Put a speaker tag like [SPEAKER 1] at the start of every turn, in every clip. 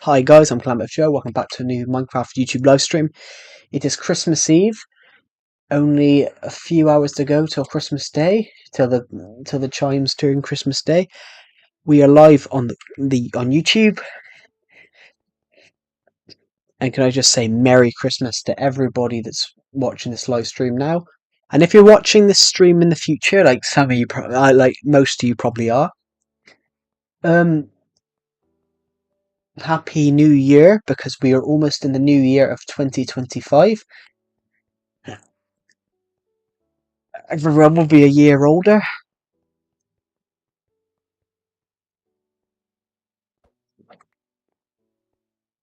[SPEAKER 1] Hi guys, I'm Climate Joe. Welcome back to a new Minecraft YouTube live stream. It is Christmas Eve. Only a few hours to go till Christmas Day, till the chimes during Christmas Day. We are live on on YouTube, and can I just say Merry Christmas to everybody that's watching this live stream now. And if you're watching this stream in the future, like some of you, like most of you probably are, um, Happy New Year, because we are almost in the new year of 2025. Everyone will be a year older.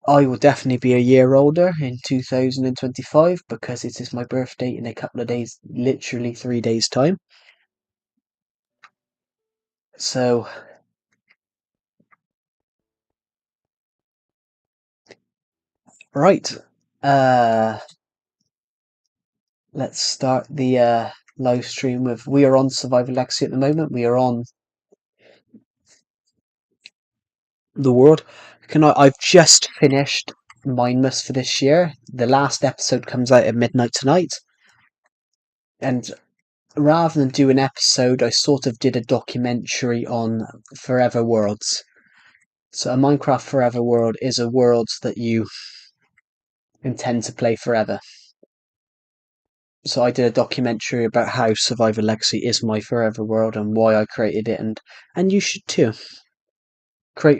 [SPEAKER 1] I will definitely be a year older in 2025 because it is my birthday in a couple of days, literally 3 days' time. So, right. Uh, let's start the live stream with. We are on Survival Legacy at the moment. We are on the world. I've just finished Mindmas for this year. The last episode comes out at midnight tonight. And rather than do an episode, I sort of did a documentary on Forever Worlds. So a Minecraft Forever world is a world that you intend to play forever. So I did a documentary about how Survivor Legacy is my forever world and why I created it, and you should too.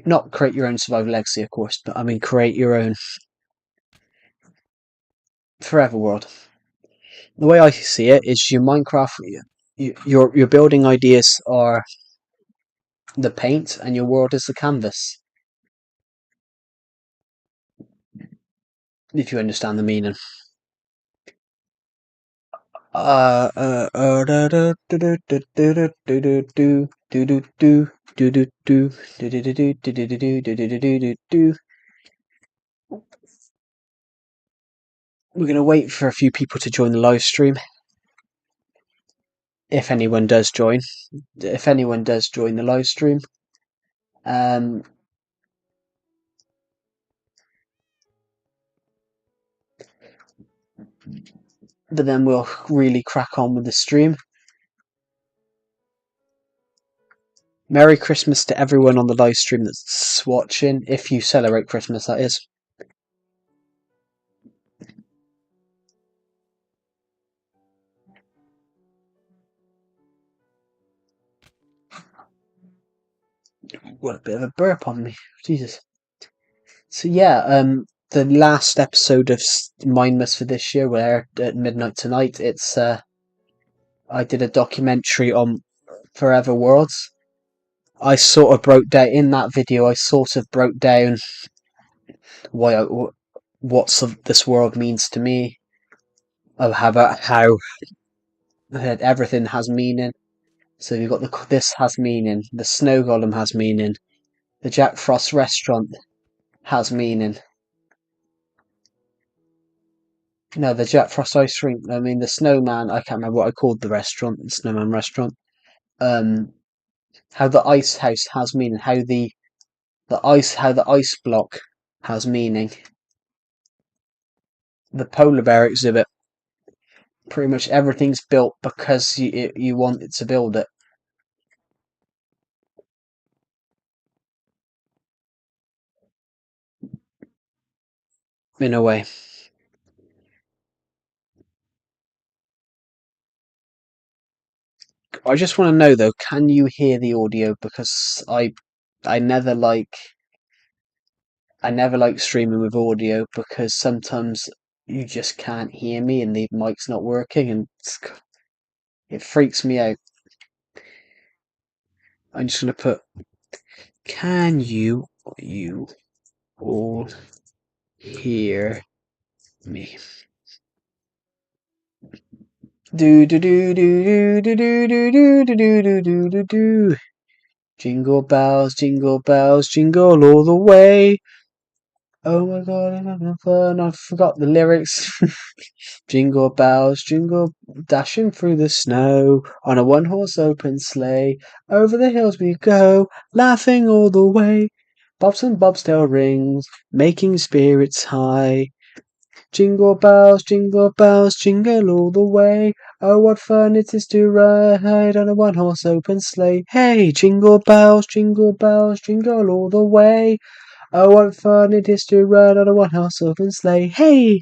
[SPEAKER 1] Not create your own Survivor Legacy, of course, but I mean create your own forever world. The way I see it is your Minecraft, your building ideas are the paint and your world is the canvas. If you understand the meaning. We're going to wait for a few people to join the live stream. If anyone does join. If anyone does join the live stream. But then we'll really crack on with the stream. Merry Christmas to everyone on the live stream that's watching, if you celebrate Christmas, that is. What a bit of a burp on me. Jesus. So yeah, the last episode of Mindmas for this year will air at midnight tonight. It's I did a documentary on Forever Worlds. I sort of broke down in that video. I sort of broke down what this world means to me. Of how everything has meaning. So you've got this has meaning. The snow golem has meaning. The Jack Frost restaurant has meaning. No, the Jack Frost ice cream. I mean, the snowman. I can't remember what I called the restaurant. The snowman restaurant. How the ice house has meaning. How the ice block has meaning. The polar bear exhibit. Pretty much everything's built because you wanted to build it. In a way. I just want to know though, can you hear the audio? Because I never like streaming with audio because sometimes you just can't hear me and the mic's not working and it freaks me out. I'm just gonna put, can you all hear me? Do do do do do do do do do do do do do do. Jingle bells, jingle all the way. Oh my god, I'm having fun. I forgot the lyrics. Jingle bells, jingle, dashing through the snow on a one-horse open sleigh. Over the hills we go, laughing all the way. Bobs and bobtail rings, making spirits high. Jingle bells, jingle all the way. Oh, what fun it is to ride on a one-horse open sleigh. Hey, jingle bells, jingle all the way. Oh, what fun it is to ride on a one-horse open sleigh. Hey!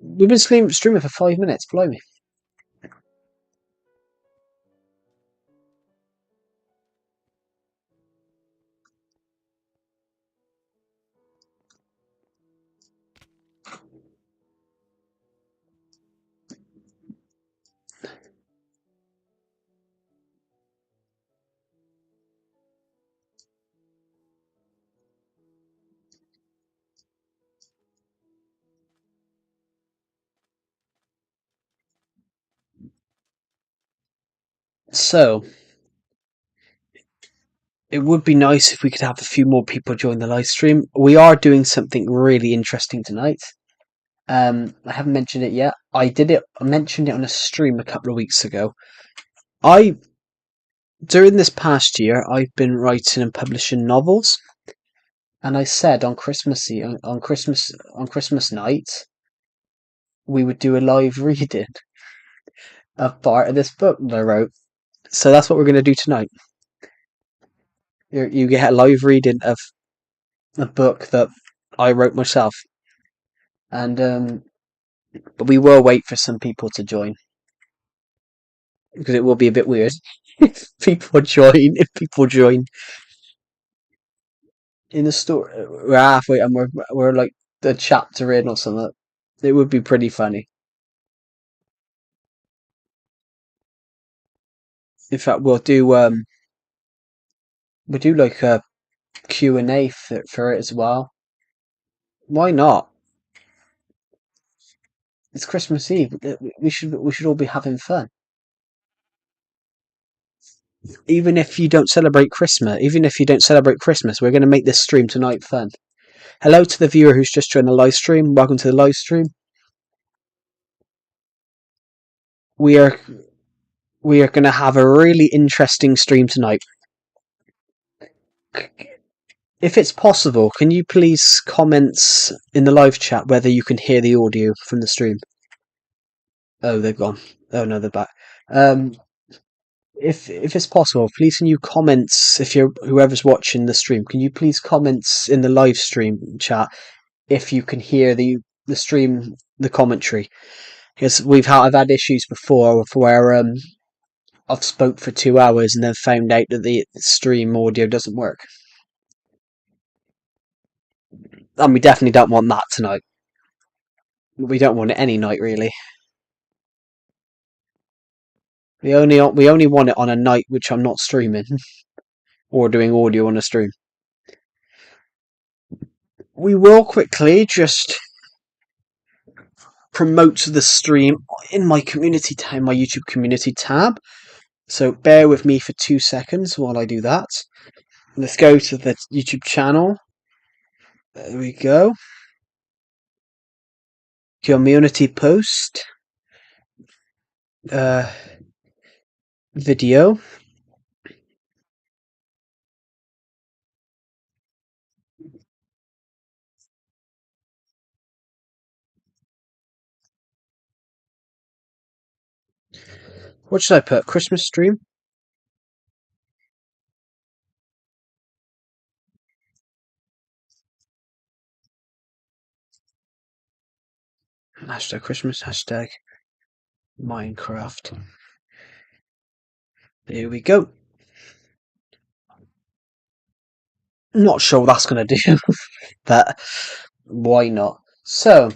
[SPEAKER 1] We've been streaming for 5 minutes, blimey. So, it would be nice if we could have a few more people join the live stream. We are doing something really interesting tonight. I haven't mentioned it yet. I mentioned it on a stream a couple of weeks ago. During this past year, I've been writing and publishing novels, and I said on on Christmas night, we would do a live reading of part of this book that I wrote. So that's what we're going to do tonight. You get a live reading of a book that I wrote myself, and but we will wait for some people to join because it will be a bit weird if people join. If people join in the story, we're halfway and we're like the chapter in or something. It would be pretty funny. In fact, we'll do like a Q&A for it as well. Why not? It's Christmas Eve. We should all be having fun. Even if you don't celebrate Christmas, we're going to make this stream tonight fun. Hello to the viewer who's just joined the live stream. Welcome to the live stream. We are we are going to have a really interesting stream tonight. If it's possible, can you please comment in the live chat whether you can hear the audio from the stream? Oh, they've gone. Oh no, they're back. Um, if it's possible, please can you comment if you're whoever's watching the stream? Can you please comment in the live stream chat if you can hear the stream, the commentary? Because I've had issues before where I've spoke for 2 hours and then found out that the stream audio doesn't work. And we definitely don't want that tonight. We don't want it any night really. We only want it on a night which I'm not streaming or doing audio on a stream. We will quickly just promote the stream in my my YouTube community tab. So bear with me for 2 seconds while I do that. Let's go to the YouTube channel. There we go. Community post. Video. What should I put? Christmas stream? Hashtag Christmas, hashtag Minecraft. There we go. Not sure what that's going to do, but why not? So,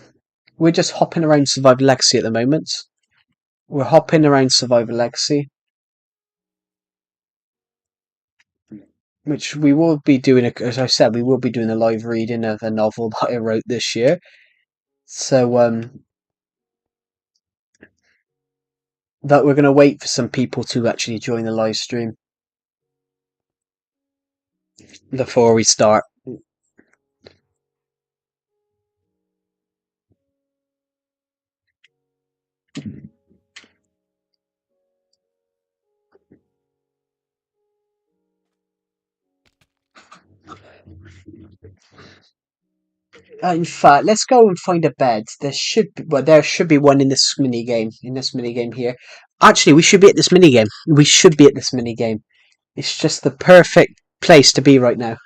[SPEAKER 1] we're just hopping around Survivor Legacy at the moment. We're hopping around Survivor Legacy, which we will be doing, as I said, we will be doing a live reading of a novel that I wrote this year. So, that we're going to wait for some people to actually join the live stream before we start. In fact, let's go and find a bed. There should be one in this mini game. In this mini game here. Actually, we should be at this mini game. We should be at this mini game. It's just the perfect place to be right now.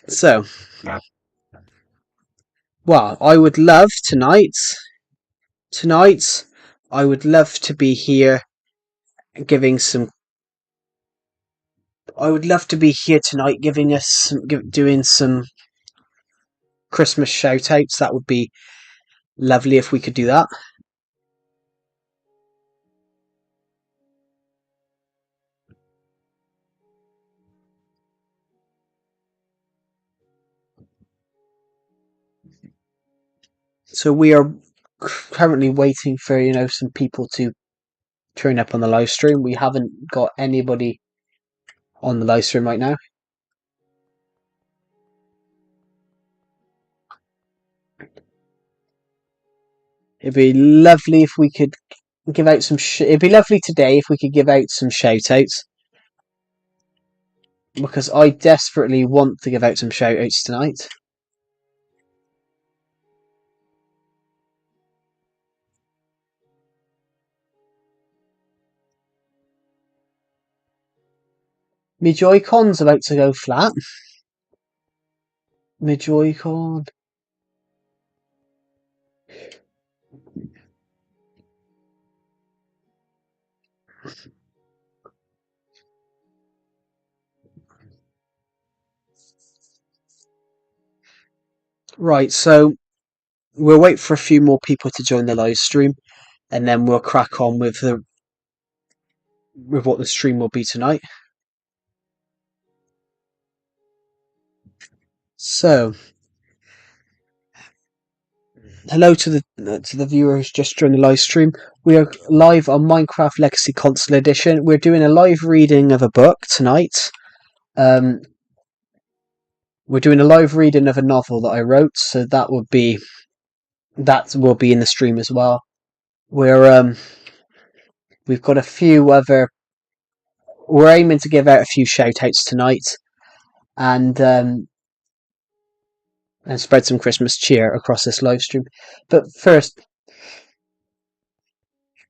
[SPEAKER 1] So, well, I would love tonight, I would love to be here giving some. I would love to be here tonight, doing some Christmas shout outs. That would be lovely if we could do that. So we are currently waiting for some people to turn up on the live stream. We haven't got anybody on the live stream right now. It'd be lovely if we could give out some. It'd be lovely today if we could give out some shout outs. Because I desperately want to give out some shout outs tonight. My Joy-Con's about to go flat. My Joy-Con. Right, so we'll wait for a few more people to join the live stream, and then we'll crack on with what the stream will be tonight. So, hello to the viewers just joined the live stream. We are live on Minecraft Legacy Console Edition. We're doing a live reading of a book tonight. We're doing a live reading of a novel that I wrote, so that will be in the stream as well. We've got a few other. We're aiming to give out a few shout outs tonight, and spread some Christmas cheer across this live stream. But first,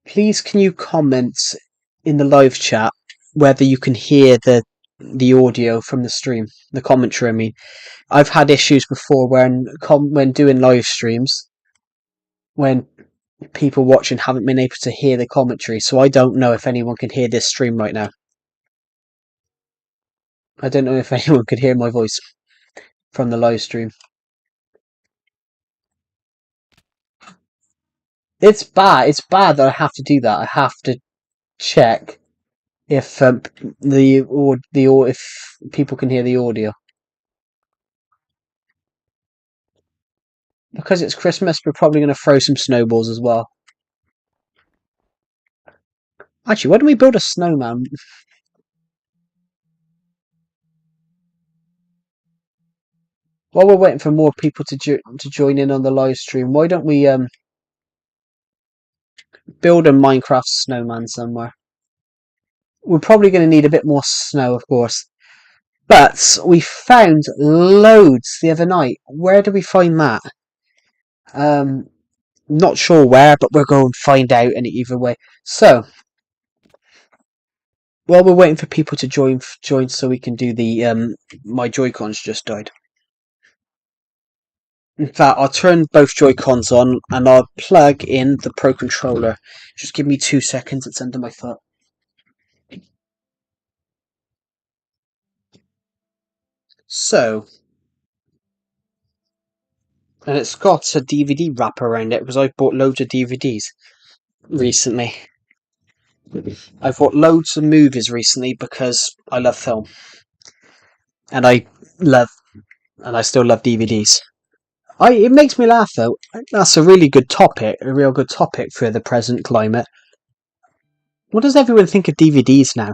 [SPEAKER 1] please can you comment in the live chat whether you can hear the audio from the stream, the commentary. I mean, I've had issues before when doing live streams when people watching haven't been able to hear the commentary, so I don't know if anyone can hear this stream right now. I don't know if anyone could hear my voice from the live stream. It's bad. It's bad that I have to do that. I have to check if if people can hear the audio. Because it's Christmas, we're probably going to throw some snowballs as well. Actually, why don't we build a snowman? While we're waiting for more people to join in on the live stream, why don't we build a Minecraft snowman somewhere? We're probably going to need a bit more snow, of course. But we found loads the other night. Where did we find that? Not sure where, but we're going to find out in either way. So, while we're waiting for people to join so we can do the my Joy-Cons just died. In fact, I'll turn both Joy-Cons on and I'll plug in the Pro Controller. Just give me 2 seconds, it's under my foot. So, and it's got a DVD wrapper around it because I've bought loads of DVDs recently. I've bought loads of movies recently because I love film. And I still love DVDs. It makes me laugh though. That's a really good topic, a real good topic for the present climate. What does everyone think of DVDs now?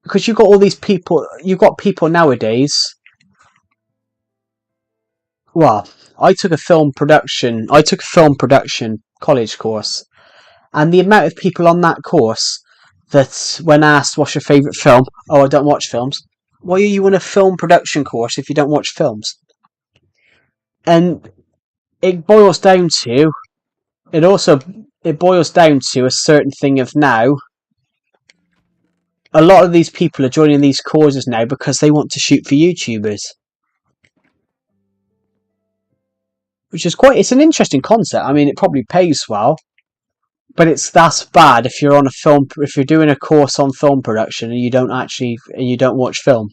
[SPEAKER 1] Because you've got people nowadays. Well, I took a film production college course, and the amount of people on that course that when asked what's your favourite film, oh, I don't watch films. Why are you on a film production course if you don't watch films? And it boils down to it boils down to a certain thing of now. A lot of these people are joining these courses now because they want to shoot for YouTubers, which is it's an interesting concept. I mean, it probably pays well, but that's bad if you're on a film, if you're doing a course on film production and you don't watch film.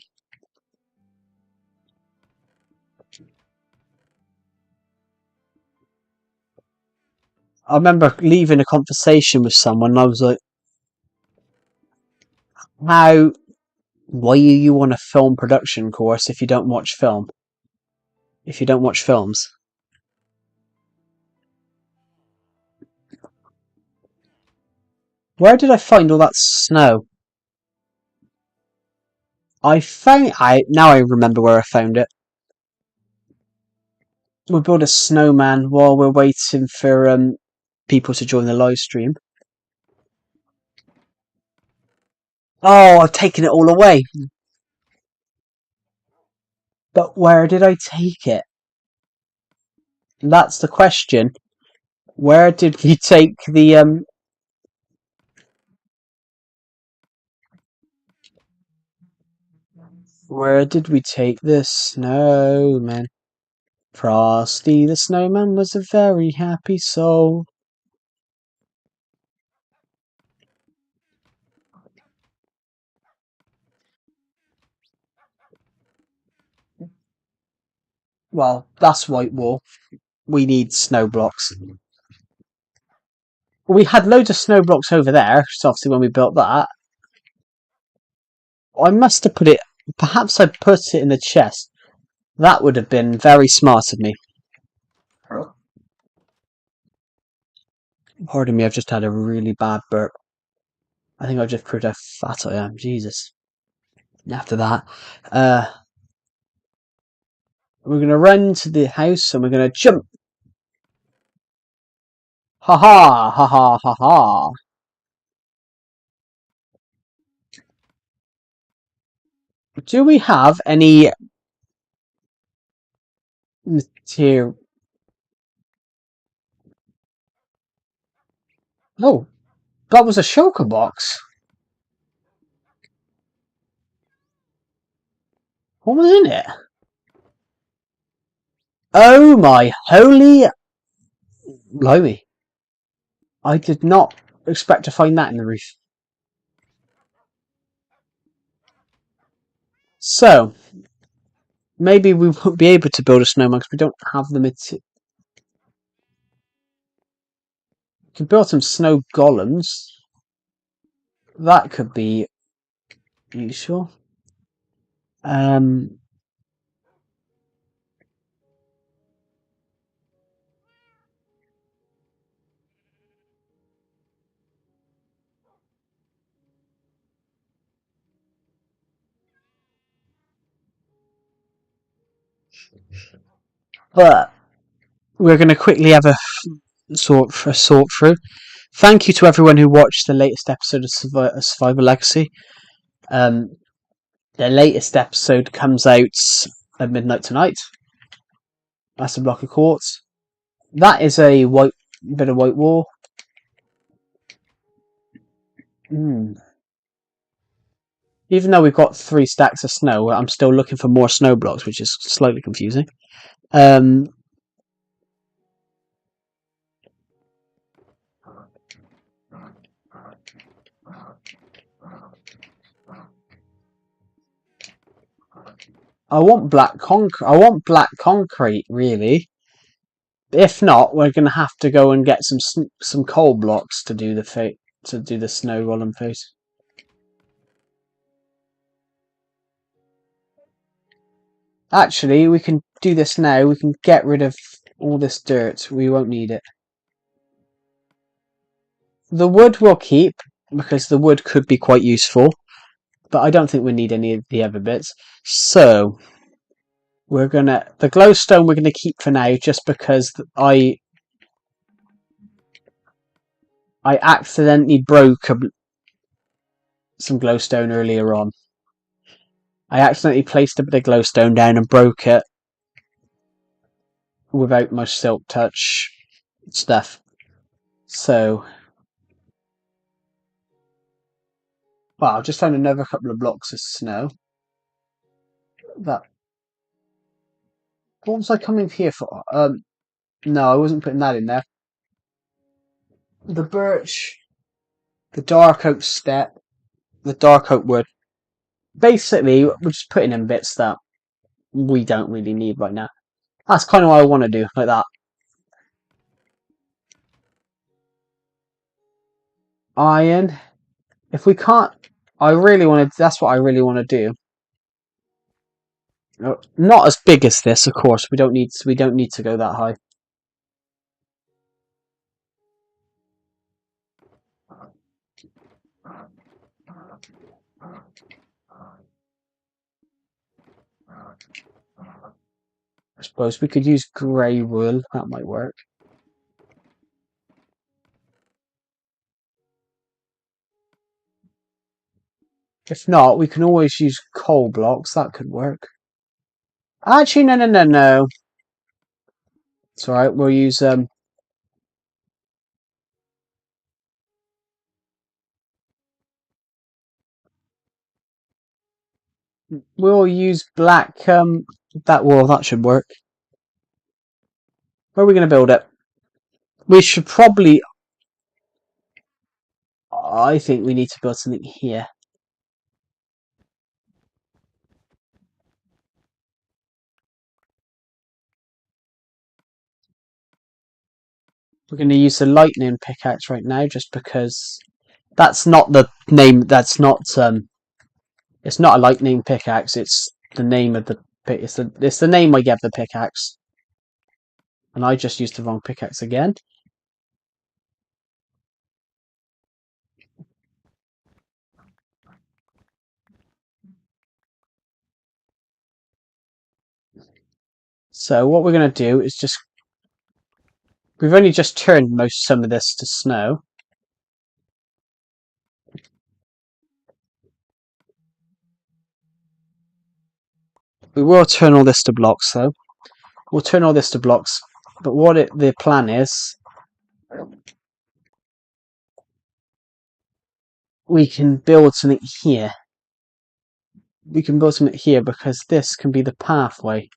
[SPEAKER 1] I remember leaving a conversation with someone and I was like, how, why are you on a film production course if you don't watch film? If you don't watch films? Where did I find all that snow? Now I remember where I found it. We'll build a snowman while we're waiting for people to join the live stream. Oh, I've taken it all away. But where did I take it? That's the question. Where did we take the Where did we take the snowman? Frosty the snowman was a very happy soul. Well, that's white wall. We need snow blocks. We had loads of snow blocks over there, so obviously when we built that. I must have put it, perhaps I put it in the chest. That would have been very smart of me. Pardon me, I've just had a really bad burp. I think I've just proved how fat I am. Jesus. After that, we're going to run to the house and we're going to jump. Ha ha, ha ha, ha ha. Do we have any material? Oh, that was a shulker box. What was in it? Oh my holy blimey. I did not expect to find that in the roof. So, maybe we won't be able to build a snowman because we don't have the material. We can build some snow golems. That could be useful. But we're going to quickly have a sort through. Thank you to everyone who watched the latest episode of Survivor Legacy. The latest episode comes out at midnight tonight. That's a block of quartz. That is a bit of white wall. Even though we've got 3 stacks of snow, I'm still looking for more snow blocks, which is slightly confusing. I want black concrete, really. If not, we're going to have to go and get some coal blocks to do the snow golem face. Actually, we can do this now. We can get rid of all this dirt. We won't need it. The wood we'll keep, because the wood could be quite useful. But I don't think we need any of the other bits. So, the glowstone we're gonna keep for now, just because I accidentally broke some glowstone earlier on. I accidentally placed a bit of glowstone down and broke it without my silk touch stuff. So, well, I've just found another couple of blocks of snow. That. What was I coming here for? No, I wasn't putting that in there. The birch, the dark oak step, the dark oak wood. Basically, we're just putting in bits that we don't really need right now. That's kind of what I want to do, like that. Iron. If we can't, I really want to. That's what I really want to do. Not as big as this, of course. We don't need. We don't need to go that high. I suppose we could use grey wool. That might work. If not, we can always use coal blocks. That could work. Actually, no. It's all right. We'll use we'll use black. That should work. Where are we going to build it? We should probably. I think we need to build something here. We're going to use the lightning pickaxe right now, just because that's not the name. That's not It's not a lightning pickaxe. It's the name of the. It's the name I gave the pickaxe, and I just used the wrong pickaxe again. So what we're going to do is just. We've only just turned some of this to snow. We will turn all this to blocks, though. We'll turn all this to blocks. But the plan is, we can build something here. We can build something here because this can be the pathway.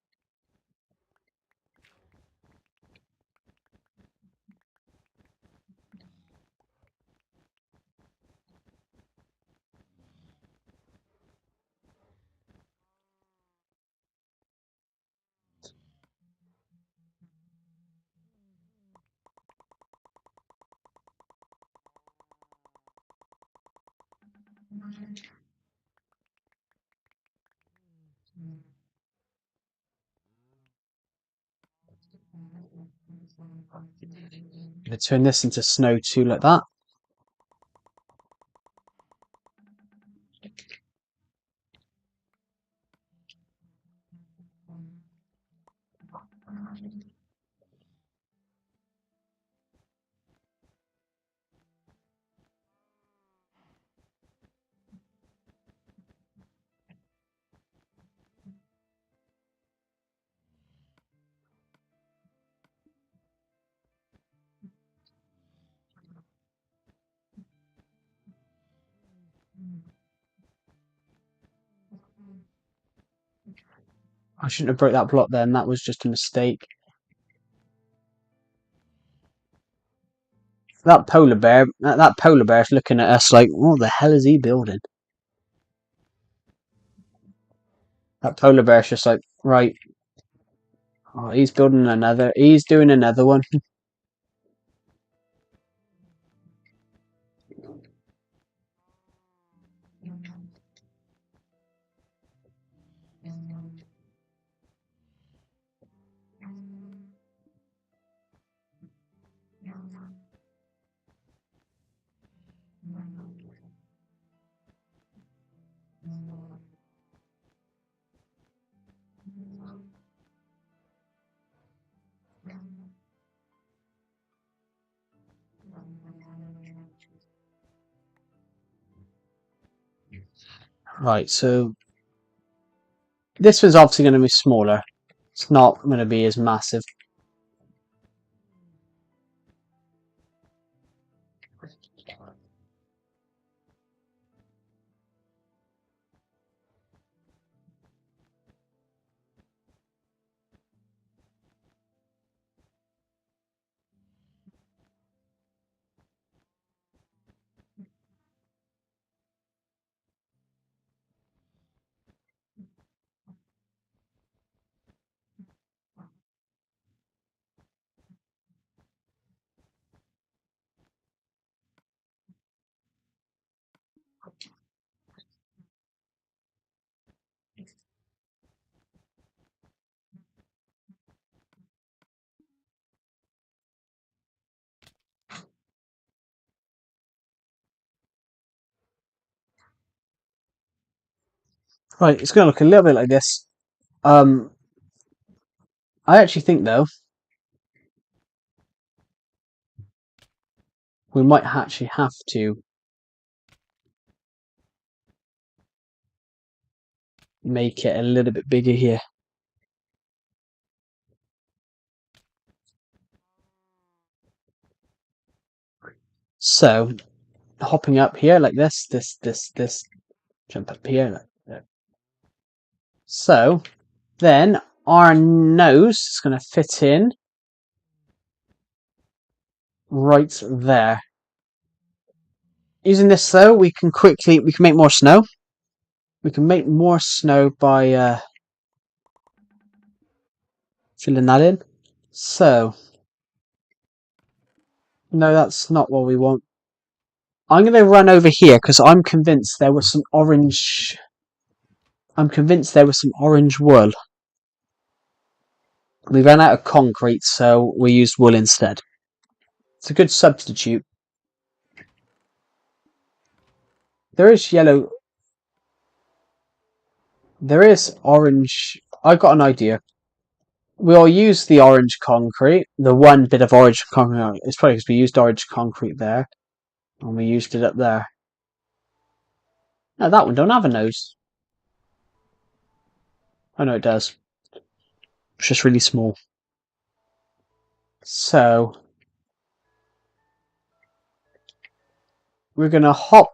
[SPEAKER 1] I'm going to turn this into snow too, like that. I shouldn't have broke that block then. That was just a mistake. That polar bear is looking at us like, what the hell is he building? That polar bear's just like, right. Oh, he's building another. He's doing another one. Right, so this one's obviously going to be smaller. It's not going to be as massive. Right, it's going to look a little bit like this. I actually think, though, we might actually have to make it a little bit bigger here. So, hopping up here like this, jump up here like that. So, then our nose is going to fit in right there. Using this though, we can make more snow. We can make more snow by filling that in. So, no, that's not what we want. I'm going to run over here because I'm convinced there was some orange. I'm convinced there was some orange wool. We ran out of concrete, so we used wool instead. It's a good substitute. There is yellow. There is orange. I got an idea. We'll use the orange concrete. The one bit of orange concrete. It's probably because we used orange concrete there, and we used it up there. No, that one don't have a nose. Oh no, it does. It's just really small. So we're gonna hop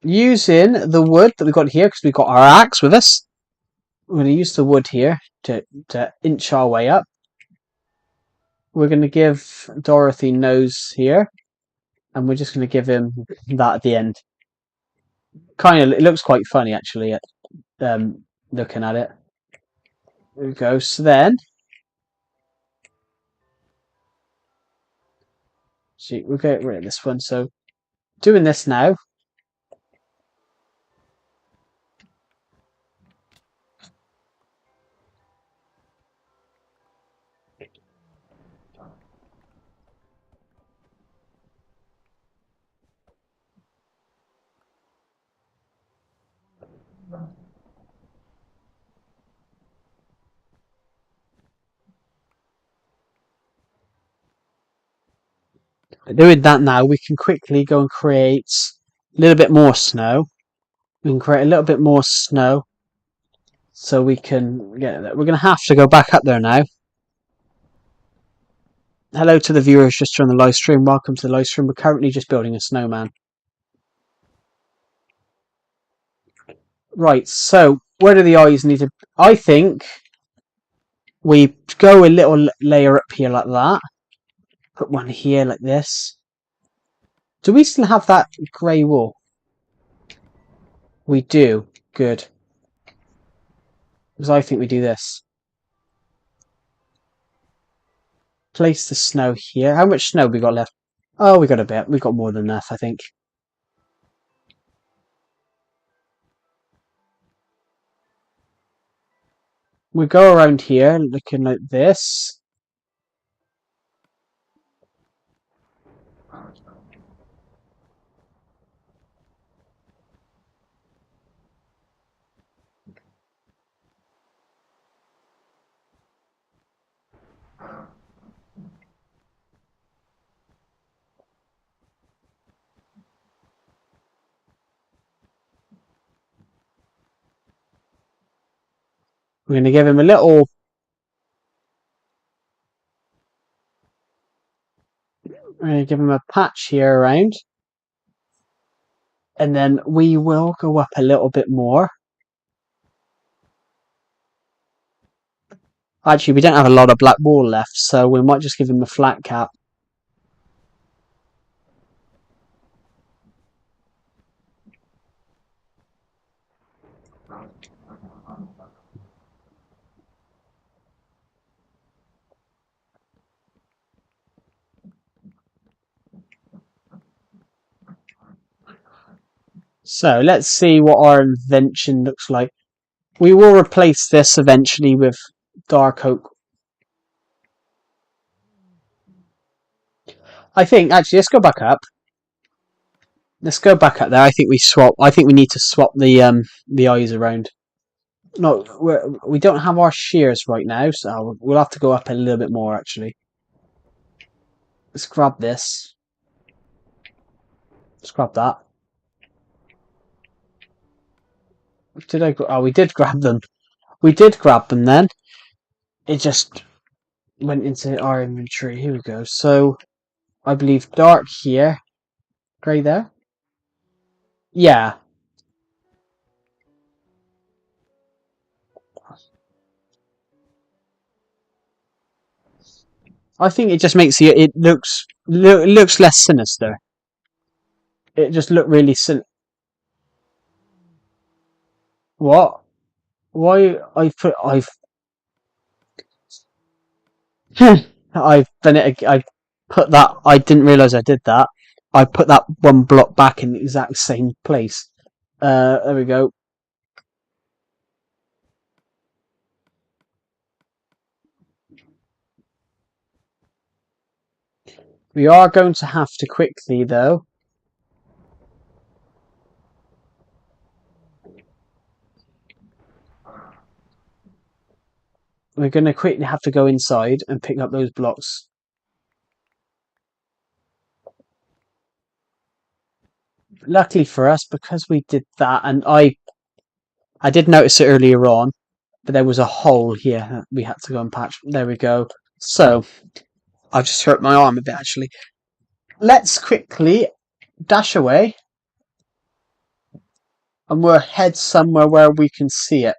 [SPEAKER 1] using the wood that we've got here because we've got our axe with us. We're gonna use the wood here to inch our way up. We're gonna give Dorothy nose here, and we're just gonna give him that at the end. Kind of, it looks quite funny actually. Looking at it. There we go. So then, see, we'll get rid of this one. So doing this now. Doing that now, we can quickly go and create a little bit more snow. We can create a little bit more snow so we can get there. We're going to have to go back up there now. Hello to the viewers just joined the live stream. Welcome to the live stream. We're currently just building a snowman. Right, so where do the eyes need to... I think we go a little layer up here like that. Put one here like this. Do we still have that grey wool? We do. Good. Because I think we do this. Place the snow here. How much snow have we got left? Oh, we got a bit. We got more than enough, I think. We go around here looking like this. We're going to give him a little... We're going to give him a patch here around. And then we will go up a little bit more. Actually, we don't have a lot of black wall left, so we might just give him a flat cap. So let's see what our invention looks like. We will replace this eventually with dark oak. I think, actually, let's go back up. Let's go back up there. I think we swap. I think we need to swap the eyes around. No, we don't have our shears right now, so we'll have to go up a little bit more, actually. Let's grab this. Let's grab that. Did I? Oh, we did grab them. We did grab them then. It just went into our inventory. Here we go. So, I believe dark here. Grey there? Yeah. I think it just makes it looks less sinister. It just looked really What? Why I've done it. I put that. I didn't realize I did that. I put that one block back in the exact same place. There we go. We are going to have to quickly, though. We're going to quickly have to go inside and pick up those blocks. Luckily for us, because we did that, and I did notice it earlier on, but there was a hole here that we had to go and patch. There we go. So, I just hurt my arm a bit, actually. Let's quickly dash away, and we'll head somewhere where we can see it.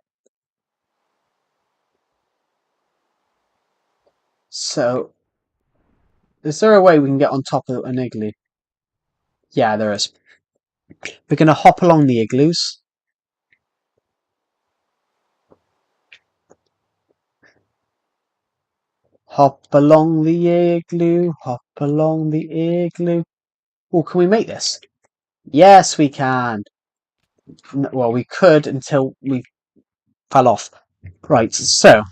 [SPEAKER 1] So, is there a way we can get on top of an igloo? Yeah, there is. We're going to hop along the igloos. Hop along the igloo, hop along the igloo. Oh, can we make this? Yes, we can. Well, we could until we fell off. Right, so,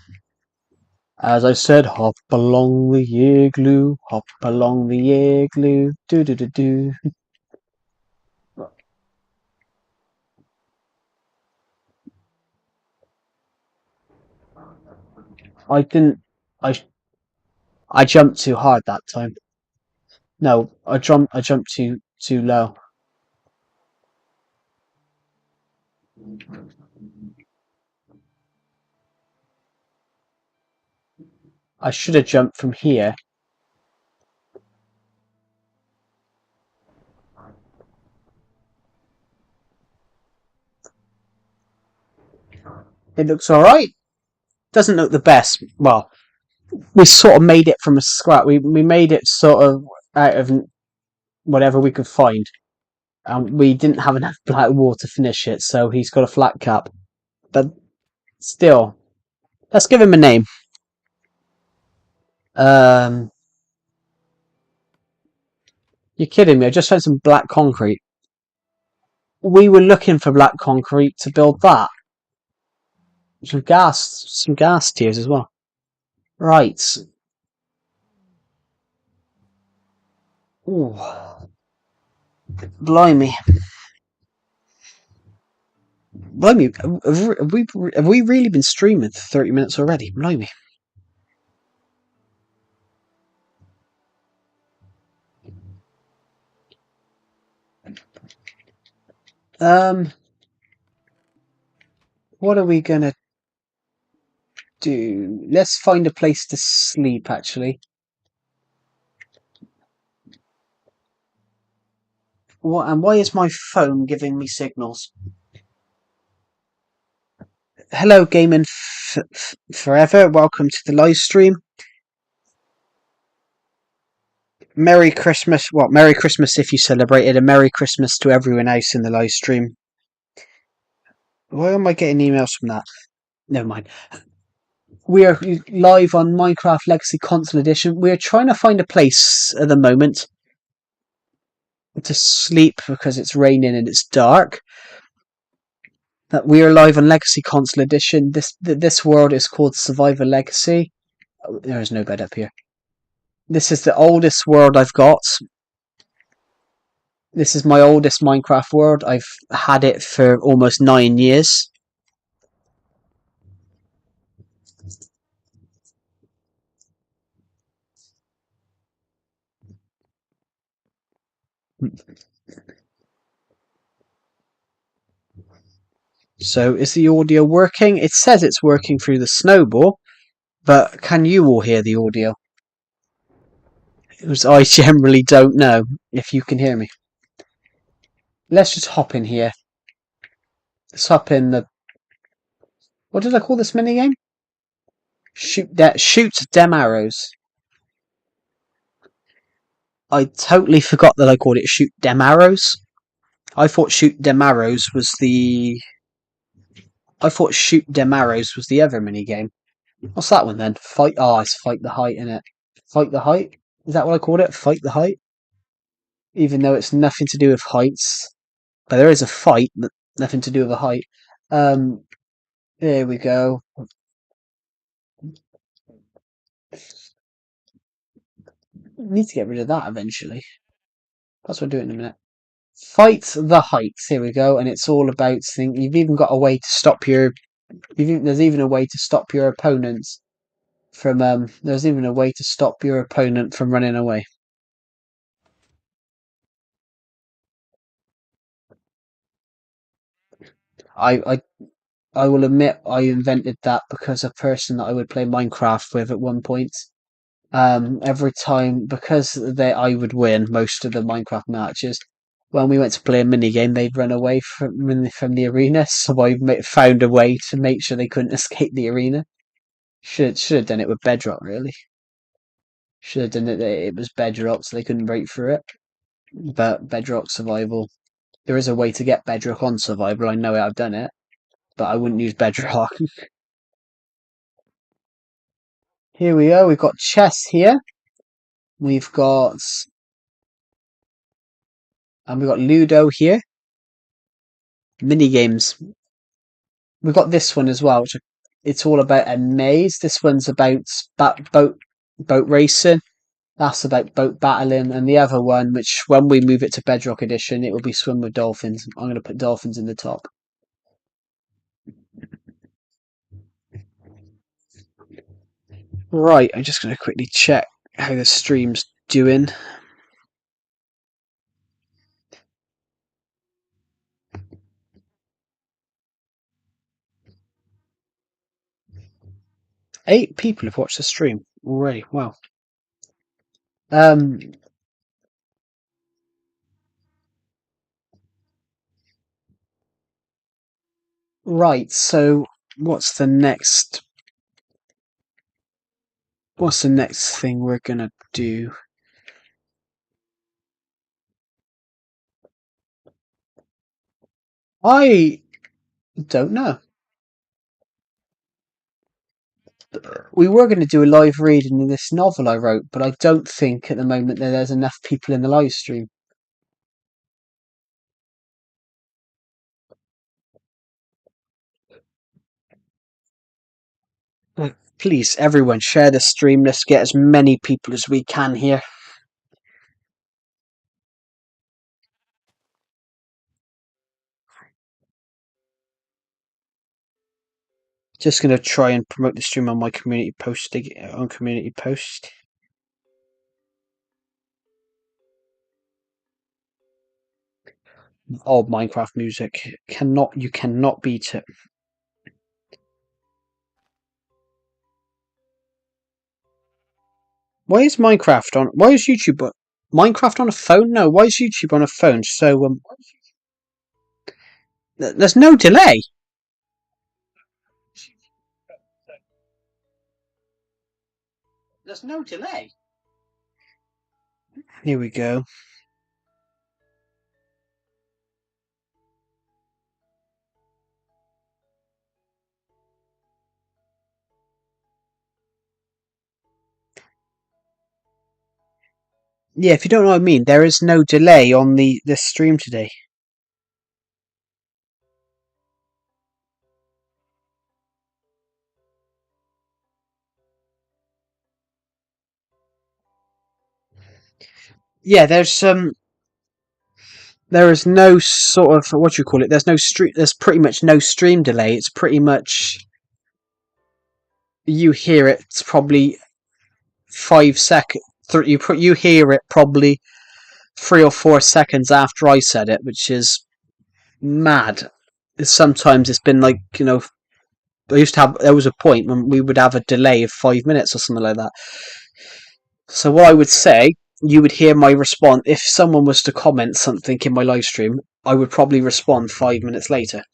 [SPEAKER 1] as I said, hop along the igloo, hop along the igloo, do do do do. I didn't. I jumped too hard that time. No, I jumped too low. I should have jumped from here. It looks alright. Doesn't look the best. Well, we sort of made it from a scrap. We made it sort of out of whatever we could find. We didn't have enough black wool to finish it, so he's got a flat cap. But still, let's give him a name. You're kidding me? I just found some black concrete. We were looking for black concrete to build that. Some gas tiers as well. Right. Ooh. Blimey. Blimey, have we really been streaming for 30 minutes already? Blimey. What are we gonna... do? Let's find a place to sleep, actually. What and why is my phone giving me signals? Hello, Gaming Forever. Welcome to the live stream. Merry Christmas. Well, Merry Christmas if you celebrated, and Merry Christmas to everyone else in the live stream. Why am I getting emails from that? Never mind. We are live on Minecraft Legacy Console Edition. We are trying to find a place at the moment to sleep because it's raining and it's dark. We are live on Legacy Console Edition. This world is called Survivor Legacy. Oh, there is no bed up here. This is the oldest world I've got. This is my oldest Minecraft world. I've had it for almost 9 years. So is the audio working? It says it's working through the snowball, but can you all hear the audio? Because I generally don't know if you can hear me. Let's just hop in here. Let's hop in the... What did I call this minigame? Shoot dem arrows. I totally forgot that I called it shoot dem arrows. I thought shoot dem arrows was the... I thought shoot dem arrows was the other minigame. What's that one then? Fight... Oh, it's fight the height, innit? Fight the height? Is that what I called it? Fight the height? Even though it's nothing to do with heights. But there is a fight, but nothing to do with a height. There we go. Need to get rid of that eventually. That's what I'll do in a minute. Fight the heights. Here we go, and it's all about. You've even got a way to stop your. There's even a way to stop your opponents from. There's even a way to stop your opponent from running away. I I will admit I invented that because a person that I would play Minecraft with at one point. Every time because I would win most of the Minecraft matches. When we went to play a mini game, they'd run away from the arena. So I found a way to make sure they couldn't escape the arena. Should have done it with Bedrock, really. Should have done it. It was Bedrock, so they couldn't break through it. But Bedrock survival, there is a way to get Bedrock on survival. I know it. I've done it, but I wouldn't use Bedrock. Here we go. We've got chess here. We've got we've got Ludo here. Mini games. We've got this one as well, which it's all about a maze. This one's about boat racing. That's about boat battling, and the other one, which when we move it to Bedrock Edition, it will be swim with dolphins. I'm going to put dolphins in the top. Right, I'm just going to quickly check how the stream's doing. Eight people have watched the stream already. Wow. Right. So, what's the next? What's the next thing we're gonna do? I don't know. We were going to do a live reading of this novel I wrote, but I don't think at the moment that there's enough people in the live stream. Please, everyone, share the stream. Let's get as many people as we can here. Just going to try and promote the stream on my community post. On community post. Oh, Minecraft music. You cannot beat it. Why is Minecraft on? Why is YouTube on? Minecraft on a phone? No, why is YouTube on a phone? So there's no delay. There's no delay. Here we go. Yeah, if you don't know what I mean, there is no delay on the stream today. Yeah, there is no sort of what do you call it? There's no stream. There's pretty much no stream delay. It's pretty much you hear it. It's probably 5 seconds. You hear it probably 3 or 4 seconds after I said it, which is mad. Sometimes it's been like I used to have. There was a point when we would have a delay of 5 minutes or something like that. So what I would say, you would hear my response if someone was to comment something in my live stream. I would probably respond 5 minutes later.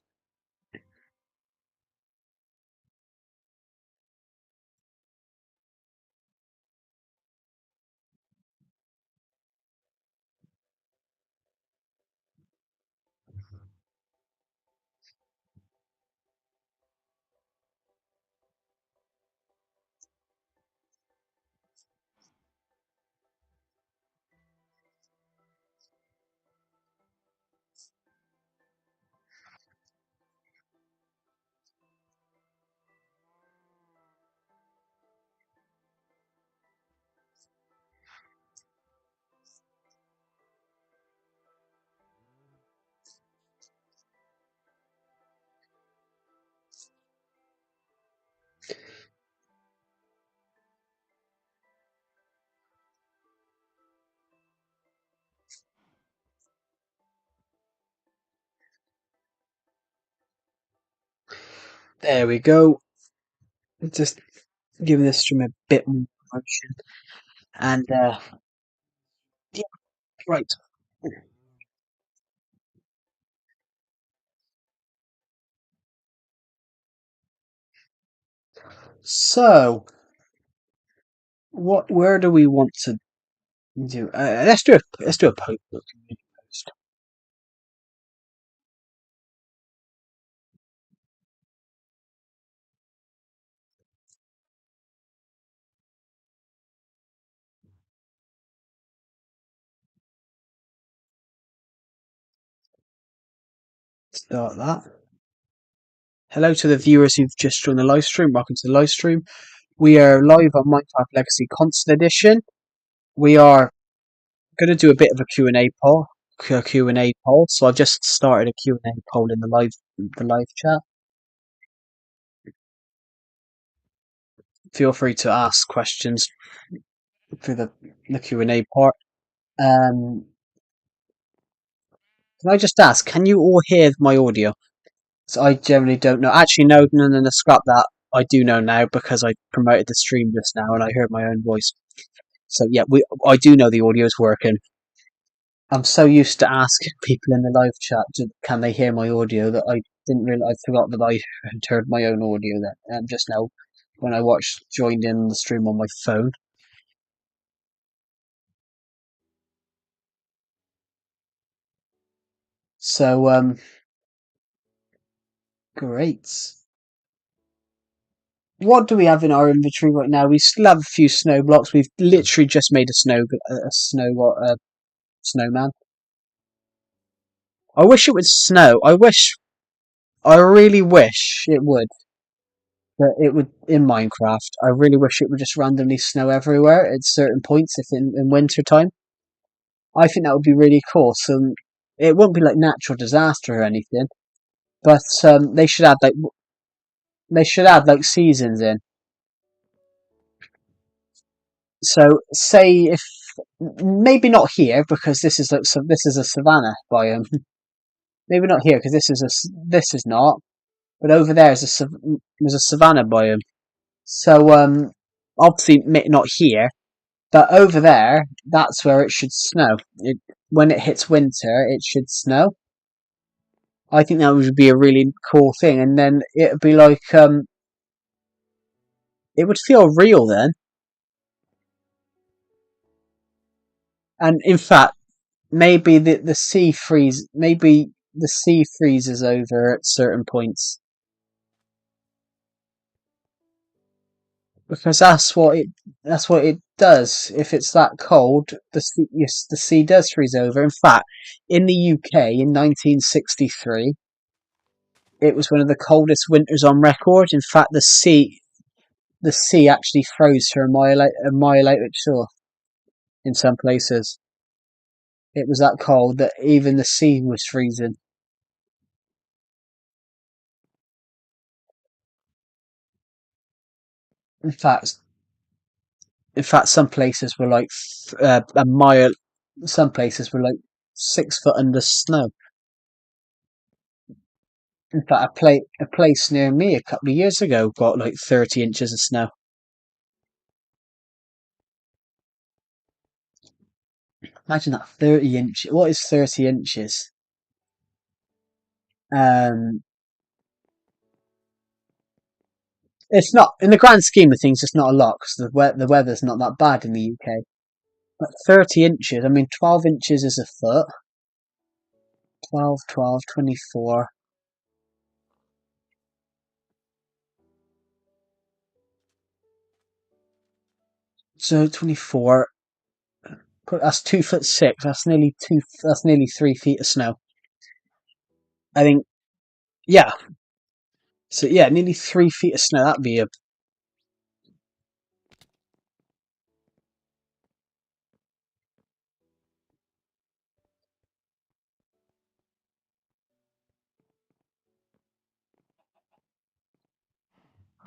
[SPEAKER 1] There we go. Just giving this stream a bit more promotion. And yeah, right. So, what? Where do we want to do? Let's do a post. Start that. Hello to the viewers who've just joined the live stream. Welcome to the live stream. We are live on Minecraft Legacy Console Edition. We are going to do a bit of a Q&A poll. Q&A poll. So I've just started a Q&A poll in the live chat. Feel free to ask questions through the Q&A part. Can I just ask? Can you all hear my audio? So I generally don't know. Actually, no. Scrap that. I do know now because I promoted the stream just now and I heard my own voice. So yeah, I do know the audio is working. I'm so used to asking people in the live chat, can they hear my audio, that I didn't really. I forgot that I had heard my own audio then just now when I joined in the stream on my phone. So great. What do we have in our inventory right now? We still have a few snow blocks. We've literally just made a snowman. I wish it would snow. I really wish it would. That it would in Minecraft. I really wish it would just randomly snow everywhere at certain points if in winter time. I think that would be really cool. So it won't be like natural disaster or anything, but they should add like seasons in. So say if maybe not here because this is a savanna biome. Maybe not here because this is not. But over there is there's a savanna biome. So obviously not here. But over there, that's where it should snow. When it hits winter, it should snow. I think that would be a really cool thing, and then it'd be like it would feel real then. And in fact, maybe the sea freeze, maybe the sea freezes over at certain points because that's what it does. If it's that cold, the sea does freeze over. In fact, in the UK in 1963, it was one of the coldest winters on record. In fact, the sea actually froze for a mile out at shore in some places. It was that cold that even the sea was freezing. In fact, some places were like a mile. Some places were like 6 foot under snow. In fact, a place near me a couple of years ago got like 30 inches of snow. Imagine that 30 inches. What is 30 inches? Um, it's not in the grand scheme of things. It's not a lot because the weather's not that bad in the UK. But 30 inches. I mean, 12 inches is a foot. 12, 12, 24. So 24. That's 2 foot 6. That's nearly two. That's nearly 3 feet of snow. I think. Yeah. So yeah, nearly 3 feet of snow. That'd be a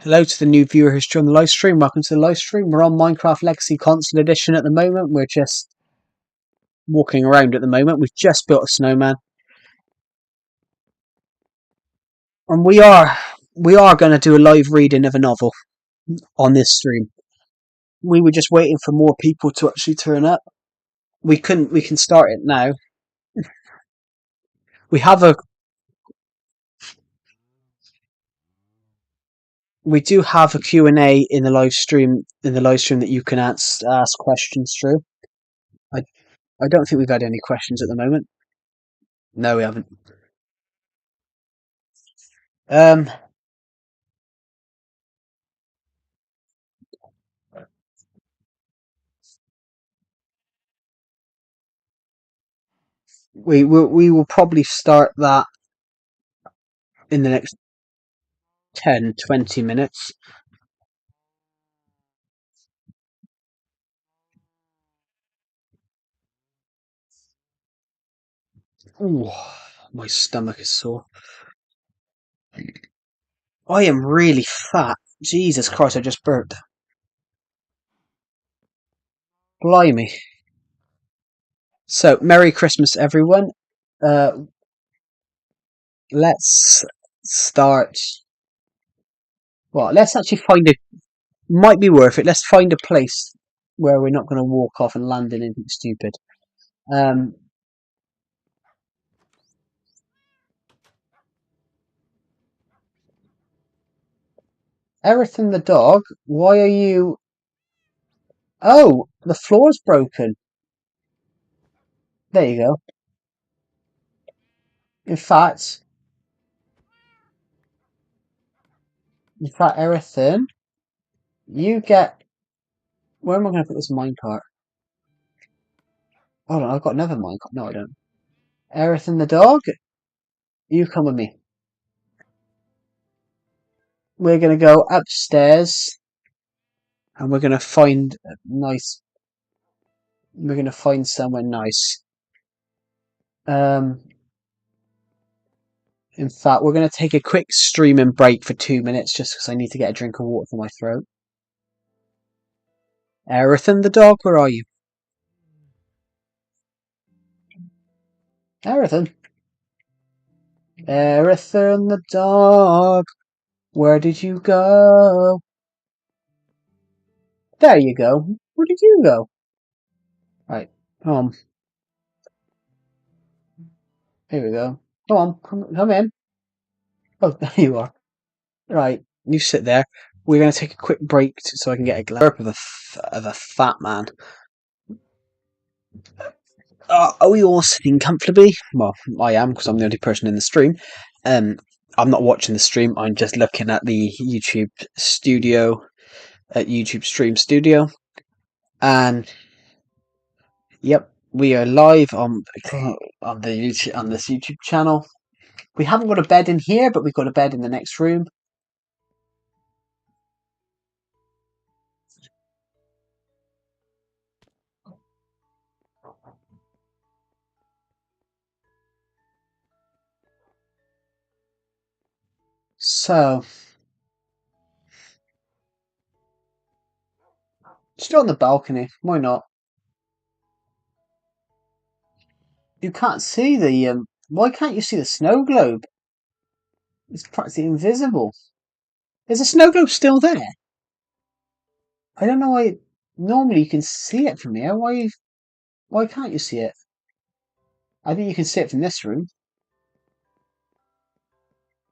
[SPEAKER 1] hello to the new viewer who's joined the live stream. Welcome to the live stream. We're on Minecraft Legacy Console Edition at the moment. We're just walking around at the moment. We've just built a snowman, and we are going to do a live reading of a novel on this stream. We were just waiting for more people to actually turn up. We couldn't. We can start it now. We have a. We do have a Q&A in the live stream. In the live stream that you can ask questions through. I I don't think we've had any questions at the moment. No, we haven't. Um, we will probably start that in the next 10-20 minutes. Ooh, my stomach is sore. I am really fat. Jesus Christ, I just burped. Blimey. So, Merry Christmas, everyone. Uh, let's start. Well, let's actually find a. Might be worth it. Let's find a place where we're not going to walk off and land in anything stupid. Um, Everything the dog. Why are you? Oh, the floor's broken. There you go. In fact, everything. You get. Where am I going to put this minecart? Hold on, I've got another minecart. No, I don't. Everything the dog. You come with me. We're going to go upstairs, and we're going to find a nice. We're going to find somewhere nice. Um, in fact, we're going to take a quick streaming break for 2 minutes just because I need to get a drink of water for my throat. Everything the dog, where are you? Everything. Everything the dog. Where did you go? There you go. Where did you go? Right. Um. Here we go. Come on. Come in. Oh, there you are. Right. You sit there. We're going to take a quick break so I can get a glurp of a fat man. Are we all sitting comfortably? Well, I am because I'm the only person in the stream. Um, I'm not watching the stream. I'm just looking at the YouTube studio, at YouTube Stream Studio, and yep, we are live on the YouTube, on this YouTube channel. We haven't got a bed in here, but we've got a bed in the next room. So, still on the balcony. Why not? You can't see the Why can't you see the snow globe? It's practically invisible. Is the snow globe still there? I don't know why. Normally you can see it from here. Why can't you see it? I think you can see it from this room.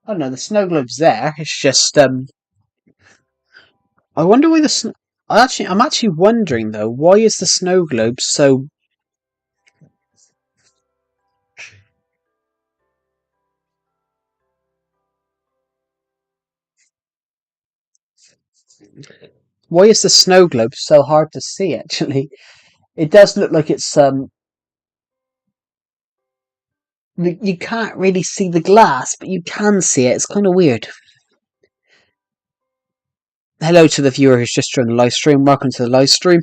[SPEAKER 1] I don't know. The snow globe's there. It's just I wonder why I'm actually wondering though. Why is the snow globe so? Why is the snow globe so hard to see? Actually, it does look like it's You can't really see the glass, but you can see it. It's kind of weird. Hello to the viewer who's just joined the live stream. Welcome to the live stream.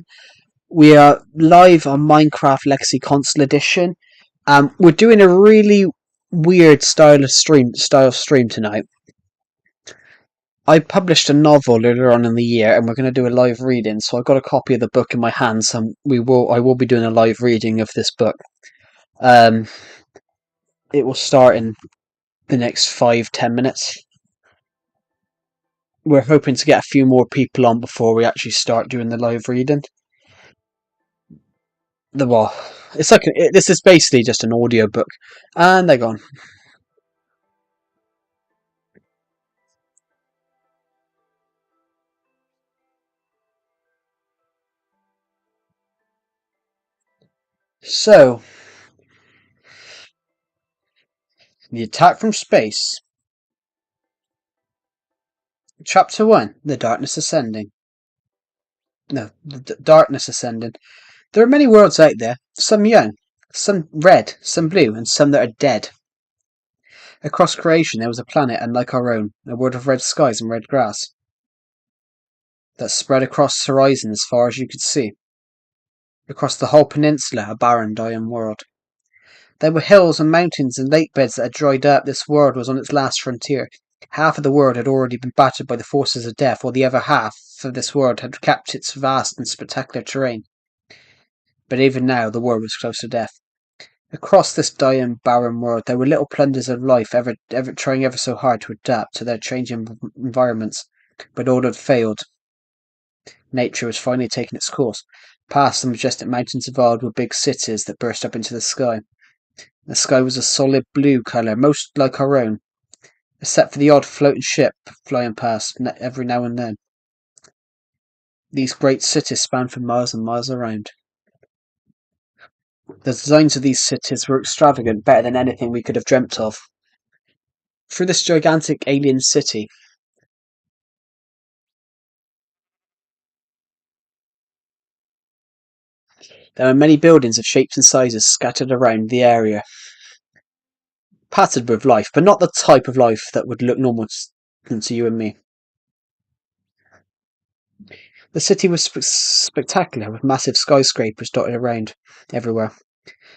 [SPEAKER 1] We are live on Minecraft Legacy Console Edition. We're doing a really weird style of stream tonight. I published a novel earlier on in the year, and we're going to do a live reading. So I've got a copy of the book in my hands, and I will be doing a live reading of this book. It will start in the next 5-10 minutes. We're hoping to get a few more people on before we actually start doing the live reading. It's like this is basically just an audio book, and they're gone. So, the attack from space. Chapter 1: The Darkness Ascending. No, the Darkness Ascending. There are many worlds out there, some young, some red, some blue, and some that are dead. Across creation there was a planet unlike our own, a world of red skies and red grass, that spread across the horizon as far as you could see. Across the whole peninsula, a barren, dying world. There were hills and mountains and lake beds that had dried up. This world was on its last frontier. Half of the world had already been battered by the forces of death, while the other half of this world had kept its vast and spectacular terrain. But even now, the world was close to death. Across this dying, barren world, there were little plunders of life, trying ever so hard to adapt to their changing environments, but all had failed. Nature was finally taking its course. Past the majestic mountains of old were big cities that burst up into the sky. The sky was a solid blue colour, most like our own, except for the odd floating ship flying past every now and then. These great cities spanned for miles and miles around. The designs of these cities were extravagant, better than anything we could have dreamt of. Through this gigantic alien city, there were many buildings of shapes and sizes scattered around the area, patterned with life, but not the type of life that would look normal to you and me. The city was spectacular, with massive skyscrapers dotted around everywhere.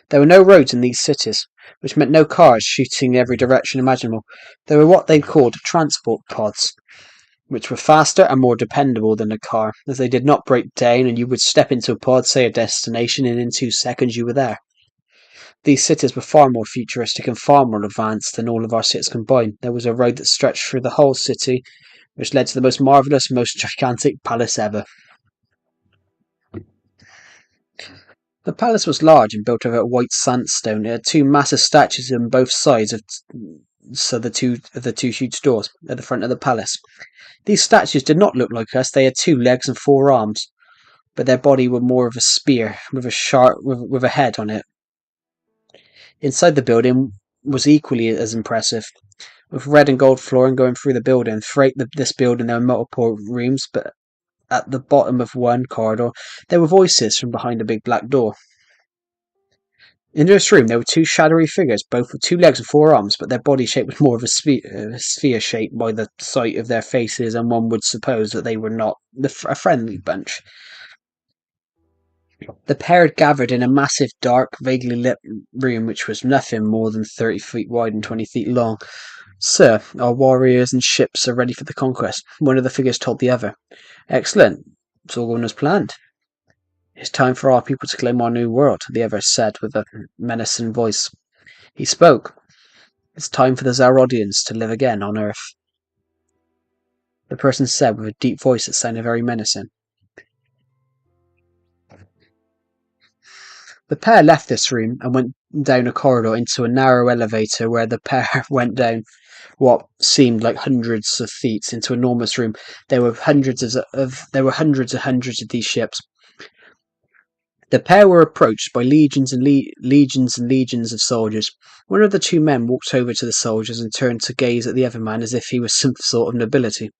[SPEAKER 1] There were no roads in these cities, which meant no cars shooting in every direction imaginable. There were what they called transport pods, which were faster and more dependable than a car, as they did not break down and you would step into a pod, say a destination, and in 2 seconds you were there. These cities were far more futuristic and far more advanced than all of our cities combined. There was a road that stretched through the whole city, which led to the most marvellous, most gigantic palace ever. The palace was large and built of white sandstone. It had two massive statues on both sides of the two huge doors at the front of the palace. These statues did not look like us. They had 2 legs and 4 arms, but their body were more of a spear with a head on it. Inside the building was equally as impressive, with red and gold flooring going through the building. Throughout this building there were multiple rooms, but at the bottom of one corridor there were voices from behind a big black door. In this room there were 2 shadowy figures, both with 2 legs and 4 arms, but their body shape was more of a sphere shape by the sight of their faces, and one would suppose that they were not a friendly bunch. The pair had gathered in a massive, dark, vaguely lit room which was nothing more than 30 feet wide and 20 feet long. "Sir, our warriors and ships are ready for the conquest," one of the figures told the other. "Excellent. It's all going as planned." "It's time for our people to claim our new world," the other said with a menacing voice. He spoke. "It's time for the Zarodians to live again on Earth," the person said with a deep voice that sounded very menacing. The pair left this room and went down a corridor into a narrow elevator where the pair went down what seemed like hundreds of feet into an enormous room. There were hundreds and hundreds of these ships. The pair were approached by legions and legions of soldiers. One of the 2 men walked over to the soldiers and turned to gaze at the other man as if he was some sort of nobility.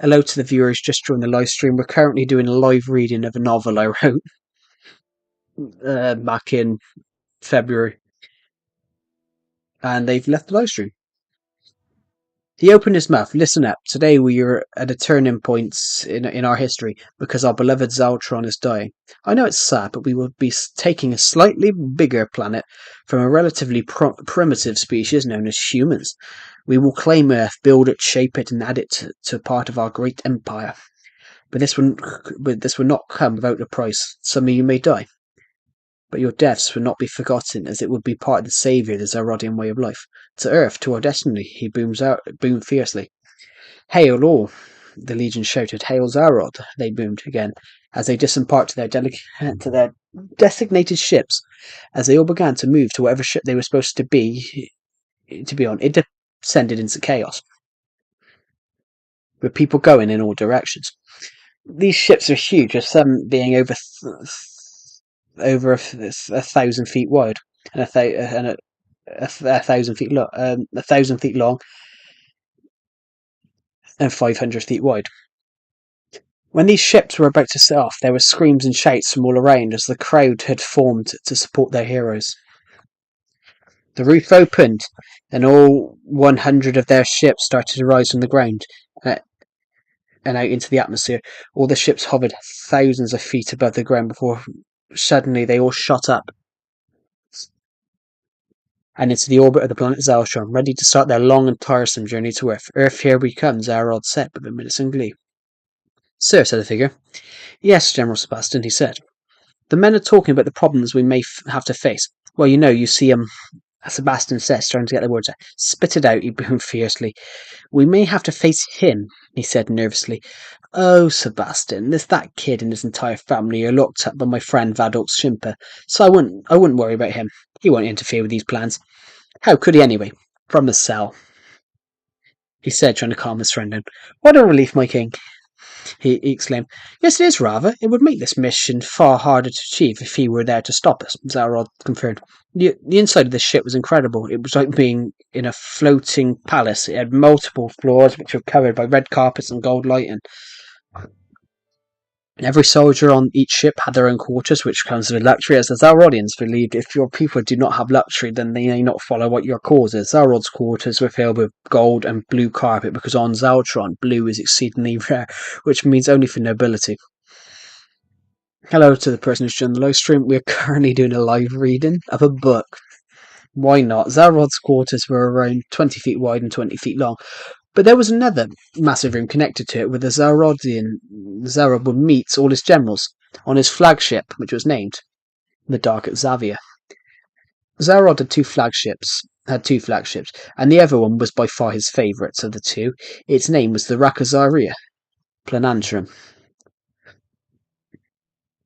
[SPEAKER 1] "Hello to the viewers just joined the live stream. We're currently doing a live reading of a novel I wrote back in February, and they've left the live stream." He opened his mouth. "Listen up. Today we are at a turning point in our history because our beloved Zaltron is dying. I know it's sad, but we will be taking a slightly bigger planet from a relatively primitive species known as humans. We will claim Earth, build it, shape it, and add it to part of our great empire. But this will not come without a price. Some of you may die, but your deaths will not be forgotten, as it would be part of the savior of the Zarodian way of life. To Earth, to our destiny," he boomed fiercely. "Hail all!" the legion shouted. "Hail Zarod!" they boomed again, as they disembarked to their designated ships. As they all began to move to whatever ship they were supposed to be on, it descended into chaos, with people going in all directions. These ships are huge, with some being over 1,000 feet wide and a 1,000 feet long, 1,000 feet long, and 500 feet wide. When these ships were about to set off, there were screams and shouts from all around as the crowd had formed to support their heroes. The roof opened, and all 100 of their ships started to rise from the ground and out into the atmosphere. All the ships hovered thousands of feet above the ground before suddenly they all shot up and into the orbit of the planet Zaltron, ready to start their long and tiresome journey to Earth. "Earth, here we come," Zarod said with a menacing glee. "Sir," said the figure. "Yes, General Sebastian," he said. "The men are talking about the problems we may have to face. Well, you see, Sebastian says, trying to get the words out. "Spit it out," he boomed fiercely. "We may have to face him," he said nervously. "Oh, Sebastian, there's that kid and his entire family are locked up by my friend Vadok Shimper, so I wouldn't worry about him. He won't interfere with these plans. How could he anyway? From the cell," he said, trying to calm his friend down. "What a relief, my king," he exclaimed. "Yes, it is rather. It would make this mission far harder to achieve if he were there to stop us," Zarod confirmed. The inside of this ship was incredible. It was like being in a floating palace. It had multiple floors which were covered by red carpets and gold lighting. Every soldier on each ship had their own quarters, which comes with luxury, as the Zarodians believed if your people do not have luxury, then they may not follow what your cause is. Zarod's quarters were filled with gold and blue carpet, because on Zaltron, blue is exceedingly rare, which means only for nobility. Hello to the person who's joined the live stream. We're currently doing a live reading of a book. Why not? Zarod's quarters were around 20 feet wide and 20 feet long. But there was another massive room connected to it where Zarod would meet all his generals on his flagship, which was named the Dark Xavier. Zarod had two flagships, and the other one was by far his favourite of the two. Its name was the Rakazaria Planantrum.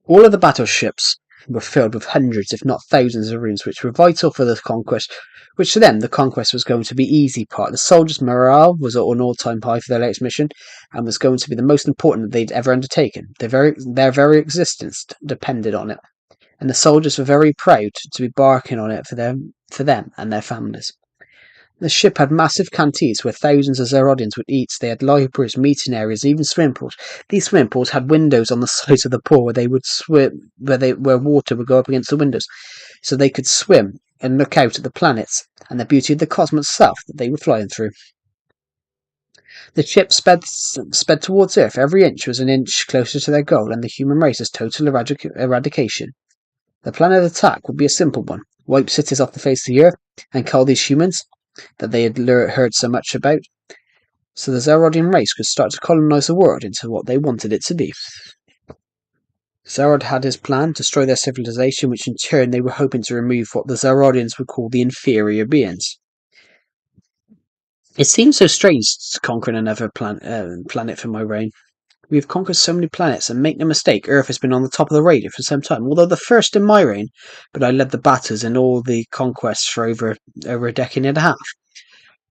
[SPEAKER 1] All of the battleships were filled with hundreds, if not thousands, of rooms, which were vital for the conquest. Which to them, the conquest was going to be easy part. The soldiers' morale was at an all-time high for their latest mission, and was going to be the most important that they'd ever undertaken. Their very existence depended on it, and the soldiers were very proud to be barking on it for them and their families. The ship had massive canteens where thousands of Zerodians would eat. They had libraries, meeting areas, even swimming pools. These swimming pools had windows on the sides of the pool where they would swim, where water would go up against the windows, so they could swim and look out at the planets and the beauty of the cosmos itself that they were flying through. The ship sped towards Earth. Every inch was an inch closer to their goal, and the human race's total eradication. The plan of attack would be a simple one: wipe cities off the face of the Earth and kill these humans that they had heard so much about, so the Zerodian race could start to colonize the world into what they wanted it to be. Zerod had his plan: destroy their civilization, which in turn they were hoping to remove what the Zerodians would call the inferior beings. It seems so strange conquering another planet for my reign. We have conquered so many planets, and make no mistake, Earth has been on the top of the radar for some time, although the first in my reign, but I led the battles in all the conquests for over a decade and a half.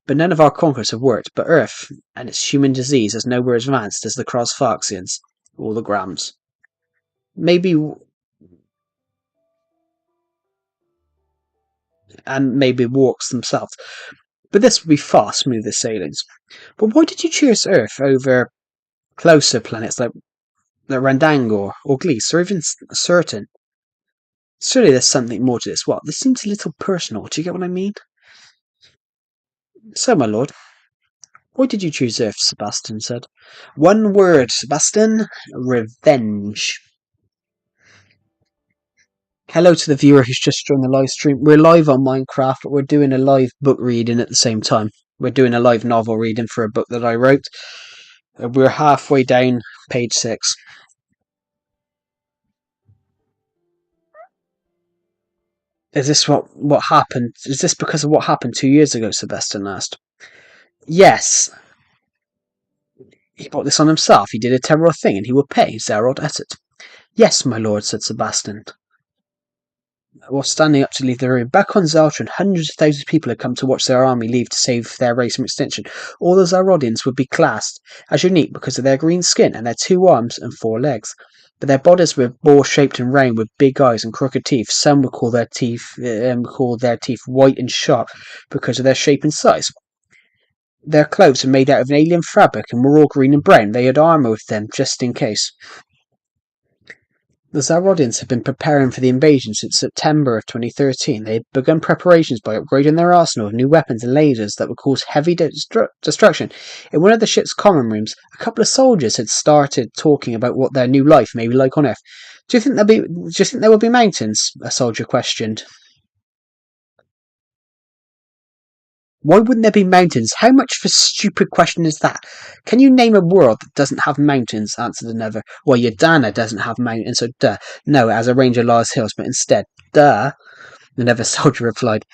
[SPEAKER 1] But none of our conquests have worked, but Earth and its human disease is nowhere as advanced as the Crossfarxians, or the Grams. Maybe walks themselves. But this would be far smoother sailings. But why did you choose Earth over closer planets like Randangor or Gliese, or even Certain? Surely there's something more to this. What? This seems a little personal. Do you get what I mean? So, my lord, why did you choose Earth? Sebastian said. One word, Sebastian: revenge. Hello to the viewer who's just joined the live stream. We're live on Minecraft, but we're doing a live book reading at the same time. We're doing a live novel reading for a book that I wrote. We're halfway down page 6. Is this what happened? Is this because of what happened 2 years ago? Sebastian asked. Yes. He brought this on himself. He did a terrible thing, and he will pay. Zerod uttered. Yes, my lord, said Sebastian, while standing up to leave the room. Back on Zaltron, hundreds of thousands of people had come to watch their army leave to save their race from extinction. All the Zerodians would be classed as unique because of their green skin and their 2 arms and 4 legs. But their bodies were ball-shaped and round with big eyes and crooked teeth. Some would call their teeth white and sharp because of their shape and size. Their clothes were made out of an alien fabric and were all green and brown. They had armour with them just in case. The Zerodians had been preparing for the invasion since September of 2013. They had begun preparations by upgrading their arsenal with new weapons and lasers that would cause heavy destruction. In one of the ship's common rooms, a couple of soldiers had started talking about what their new life may be like on Earth. Do you think there will be mountains? A soldier questioned. Why wouldn't there be mountains? How much of a stupid question is that? Can you name a world that doesn't have mountains? Answered another. Well, Yadana doesn't have mountains, so duh. No, it has a range of large hills, but instead, duh. Another soldier replied.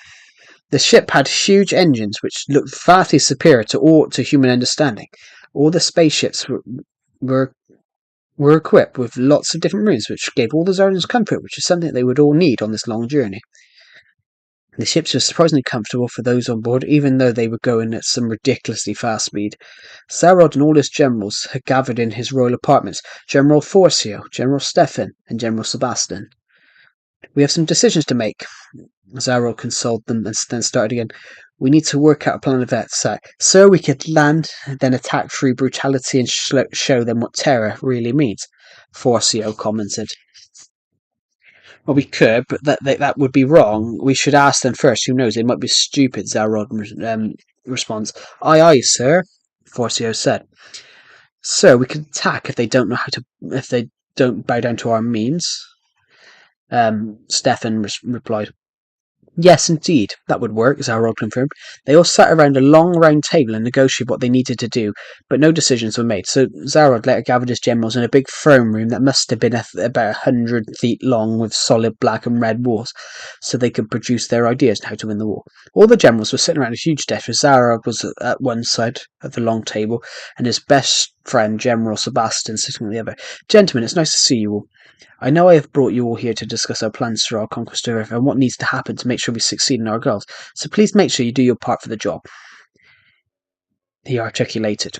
[SPEAKER 1] The ship had huge engines which looked vastly superior to human understanding. All the spaceships were equipped with lots of different rooms, which gave all the Zerodians comfort, which is something they would all need on this long journey. The ships were surprisingly comfortable for those on board, even though they were going at some ridiculously fast speed. Zerod and all his generals had gathered in his royal apartments: General Forcio, General Stefan, and General Sebastian. We have some decisions to make. Zerod consoled them and then started again. We need to work out a plan of attack. So we could land, then attack through brutality and show them what terror really means, Forcio commented. Well, we could, but that would be wrong. We should ask them first. Who knows? They might be stupid, Zerod responds. Aye, aye, sir, Forcio said. So we could attack if they don't bow down to our means. Stefan replied. Yes, indeed, that would work, Zerod confirmed. They all sat around a long round table and negotiated what they needed to do, but no decisions were made, so Zerod later gathered his generals in a big throne room that must have been about 100 feet long with solid black and red walls, so they could produce their ideas on how to win the war. All the generals were sitting around a huge desk, with Zerod was at one side of the long table, and his best friend, General Sebastian, sitting on the other. Gentlemen, it's nice to see you all. I know I have brought you all here to discuss our plans for our conquest of Earth and what needs to happen to make sure we succeed in our goals. So please make sure you do your part for the job, he articulated.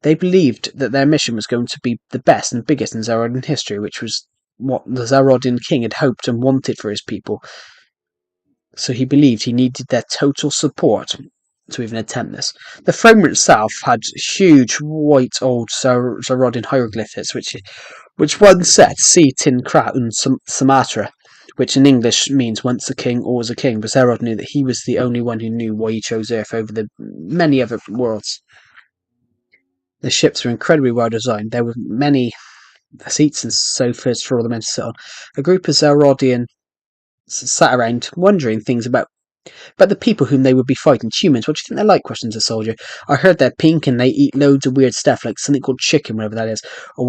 [SPEAKER 1] They believed that their mission was going to be the best and biggest in Zarodian history, which was what the Zarodian king had hoped and wanted for his people. So he believed he needed their total support to even attempt this. The throne itself had huge white old Zarodian hieroglyphics, which one said "Si Tin Kraun Sumatra," which in English means "once a king, always a king." But Zarod knew that he was the only one who knew why he chose Earth over the many other worlds. The ships were incredibly well designed. There were many seats and sofas for all the men to sit on. A group of Zarodian sat around wondering things about the people whom they would be fighting. Humans, what do you think they're like? Questions a soldier. I heard they're pink and they eat loads of weird stuff, like something called chicken, whatever that is, or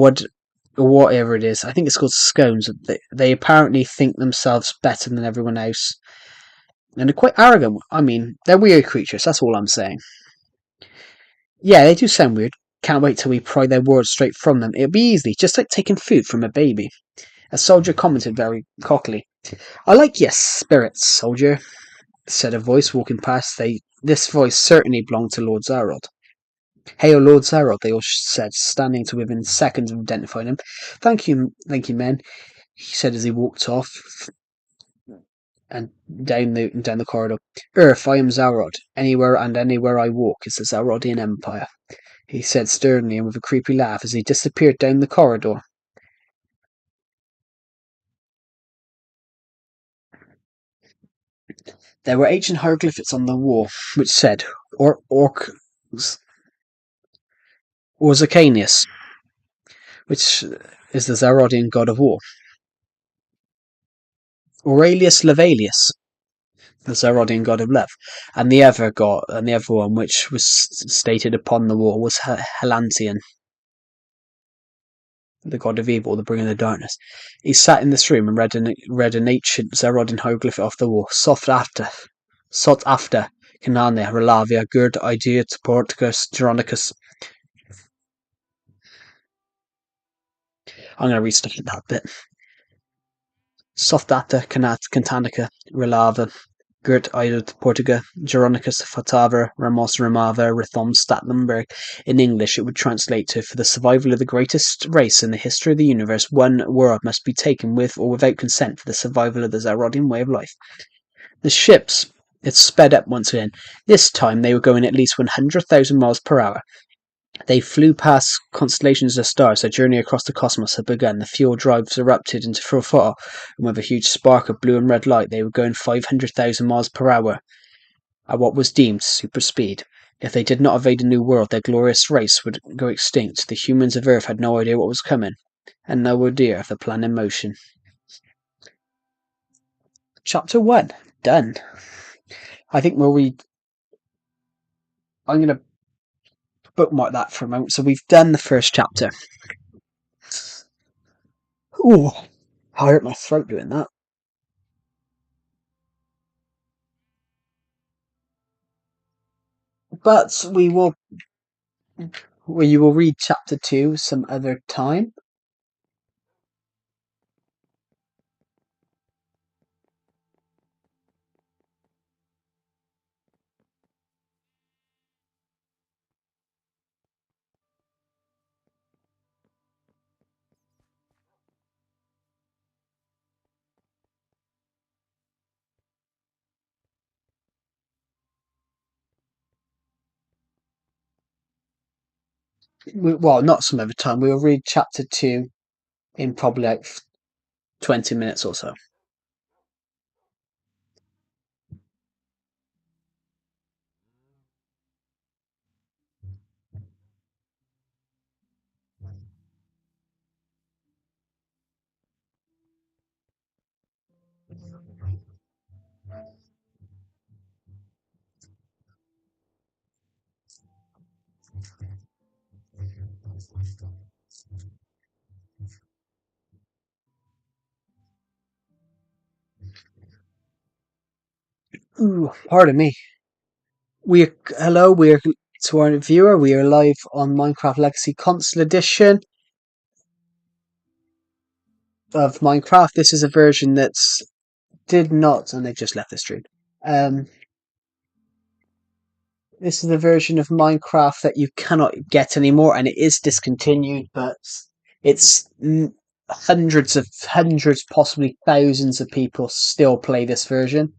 [SPEAKER 1] whatever it is. I think it's called scones. They apparently think themselves better than everyone else. And they're quite arrogant. I mean, they're weird creatures, that's all I'm saying. Yeah, they do sound weird. Can't wait till we pry their words straight from them. It'll be easy, just like taking food from a baby. A soldier commented very cockily. I like your spirits, soldier, said a voice walking past. This voice certainly belonged to Lord Zarod. Hail, Lord Zarod, they all said, standing to within seconds of identifying him. Thank you, men, he said as he walked off and down the corridor. Earth, I am Zarod. Anywhere I walk is the Zarodian Empire, he said sternly and with a creepy laugh as he disappeared down the corridor. There were ancient hieroglyphics on the wall, which said, Orzicanius, which is the Zarodian god of war. Aurelius Levalius, the Zarodian god of love, and the other one, which was stated upon the wall, was Helantian, the god of evil, the bringer of darkness. He sat in this room and read an ancient Zarodian hieroglyph off the wall. Sot after, Canania, Relavia, Gurd, Idea, Porticus, Geronicus. I'm going to read stuff like that bit. Softata, Canat, Cantanica, Relava, Gert Idut Portuga, Geronicus Fatava, Ramos Ramava, Rithom Statlenberg. In English, it would translate to, for the survival of the greatest race in the history of the universe, one world must be taken with or without consent for the survival of the Zarodian way of life. The ships had sped up once again. This time they were going at least 100,000 miles per hour. They flew past constellations of stars. Their journey across the cosmos had begun. The fuel drives erupted into full throttle, and with a huge spark of blue and red light, they were going 500,000 miles per hour at what was deemed super speed. If they did not evade a new world, their glorious race would go extinct. The humans of Earth had no idea what was coming, and no idea of the plan in motion. Chapter 1. Done. I think we'll read. I'm going to bookmark that for a moment. So we've done the first chapter. Ooh, I hurt my throat doing that. But you will read chapter 2 some other time. Well, not some other time. We'll read chapter 2 in probably like 20 minutes or so. Ooh, pardon me. We're hello. We're to our viewer. We are live on Minecraft Legacy Console Edition of Minecraft. This is a version that's did not, and they just left the stream. Um, this is a version of Minecraft that you cannot get anymore, and it is discontinued. But it's hundreds, possibly thousands of people still play this version.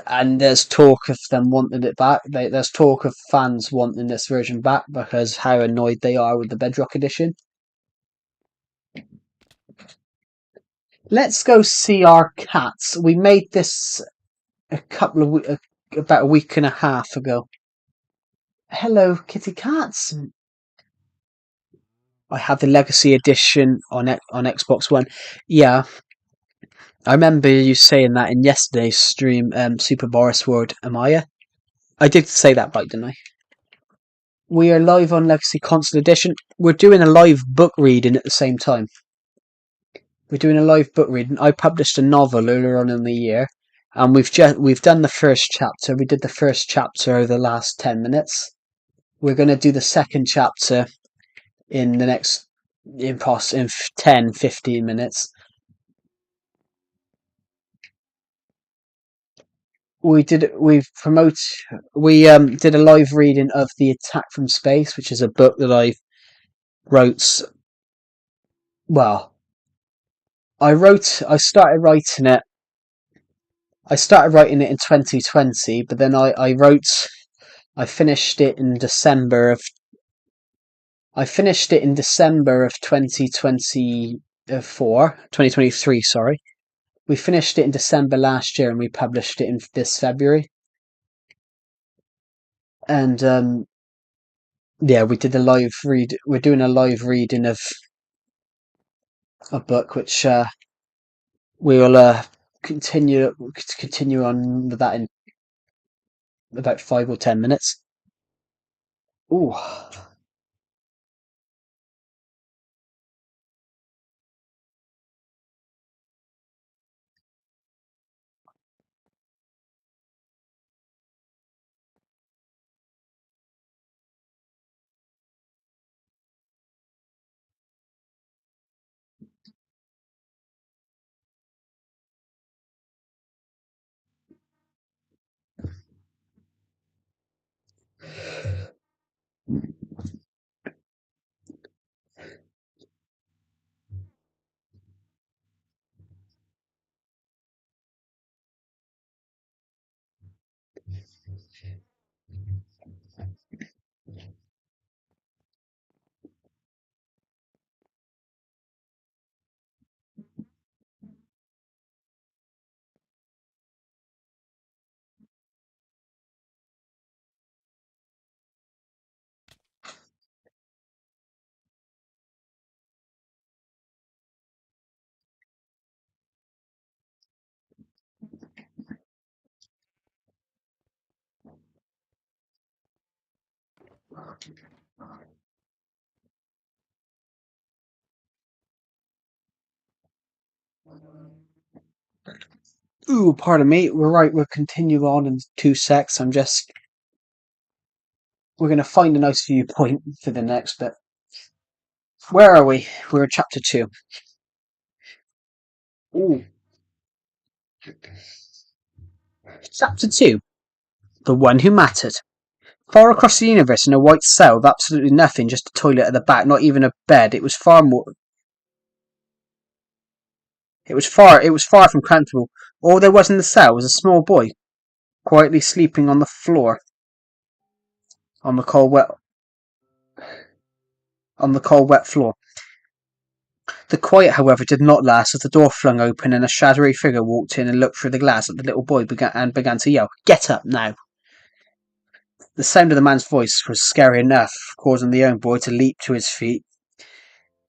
[SPEAKER 1] And there's talk of them wanting it back. There's talk of fans wanting this version back because how annoyed they are with the Bedrock edition. Let's go see our cats. We made this about a week and a half ago. Hello, kitty cats. I have the Legacy edition on Xbox One. Yeah, I remember you saying that in yesterday's stream. Super Boris World Amaya. I did say that right, didn't I? We are live on Legacy Console Edition. We're doing a live book reading at the same time. We're doing a live book reading. I published a novel earlier on in the year, and we've done the first chapter. We did the first chapter over the last 10 minutes. We're going to do the second chapter in the next in 10-15 minutes. We did a live reading of The Attack from Space, which is a book that I wrote. Well, I started writing it. I started writing it in 2020, but then I finished it in December of 2023, sorry. We finished it in December last year and we published it in this February. And yeah, we did a live read. We're doing a live reading of a book which we will continue on with that in about 5 or 10 minutes. Ooh. Ooh, pardon me. We're right. We'll continue on in 2 secs. We're going to find a nice viewpoint for the next bit. Where are we? We're at chapter 2. Ooh. Chapter 2. The One Who Mattered. Far across the universe in a white cell with absolutely nothing, just a toilet at the back, not even a bed. It was far from comfortable. All there was in the cell was a small boy, quietly sleeping on the floor, on the cold, wet floor. The quiet, however, did not last as the door flung open and a shadowy figure walked in and looked through the glass at the little boy began to yell, "Get up now!" The sound of the man's voice was scary enough, causing the young boy to leap to his feet.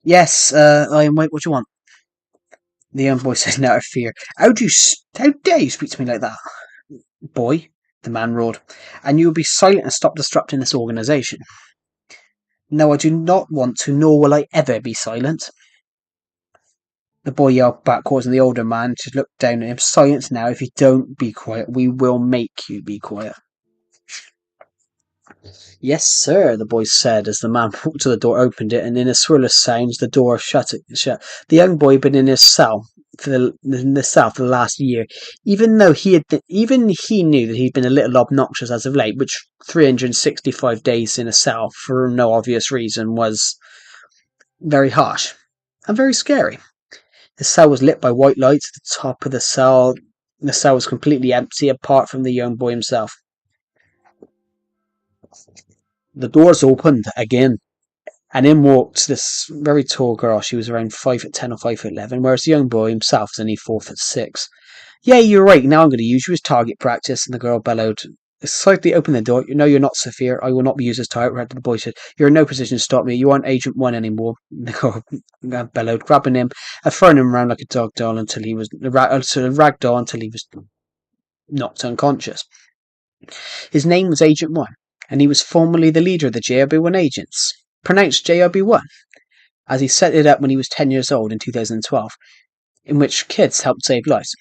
[SPEAKER 1] "Yes, I am. Wait, what do you want?" The young boy said in utter fear. How dare you speak to me like that, boy?" the man roared. "And you will be silent and stop disrupting this organization." "No, I do not want to, nor will I ever be silent," the boy yelled back, causing the older man to look down at him. "Silence now. If you don't be quiet, we will make you be quiet." Yes, sir, the boy said as the man walked to the door, opened it, and in a swirl of sounds, the door shut. The young boy had been in his cell for the last year, even he knew that he'd been a little obnoxious as of late, which 365 days in a cell for no obvious reason was very harsh and very scary. The cell was lit by white lights at the top of the cell. The cell was completely empty apart from the young boy himself. The doors opened again, and in walked this very tall girl. She was around 5'10" or 5'11", whereas the young boy himself was only 4'6". Yeah, you're right. Now I'm going to use you as target practice. And the girl bellowed. Slightly open the door. No, you're not Sophia. I will not be used as target practice. The boy said, "You're in no position to stop me. You aren't Agent 1 anymore." The girl bellowed, grabbing him and throwing him around like a dog doll until he was ragdoll until he was knocked unconscious. His name was Agent 1, and he was formerly the leader of the JRB-1 agents, pronounced JRB-1, as he set it up when he was 10 years old in 2012, in which kids helped save lives.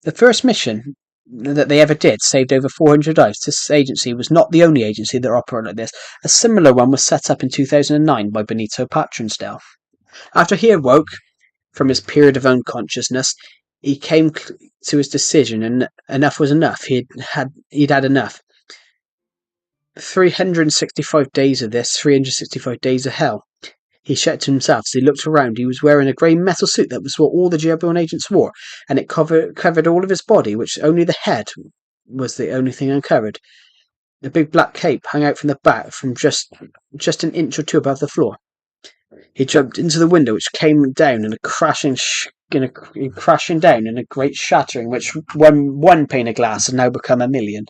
[SPEAKER 1] The first mission that they ever did saved over 400 lives. This agency was not the only agency that operated like this. A similar one was set up in 2009 by Benito Patronsdale. After he awoke from his period of unconsciousness, he came to his decision, and enough was enough. He'd had enough. 365 days of this, 365 days of hell. He said to himself as he looked around. He was wearing a grey metal suit that was what all the JRB-1 agents wore, and it covered all of his body, which only the head was the only thing uncovered. A big black cape hung out from the back from just an inch or two above the floor. He jumped into the window, which came down in a crashing down in a great shattering, which one pane of glass had now become a million.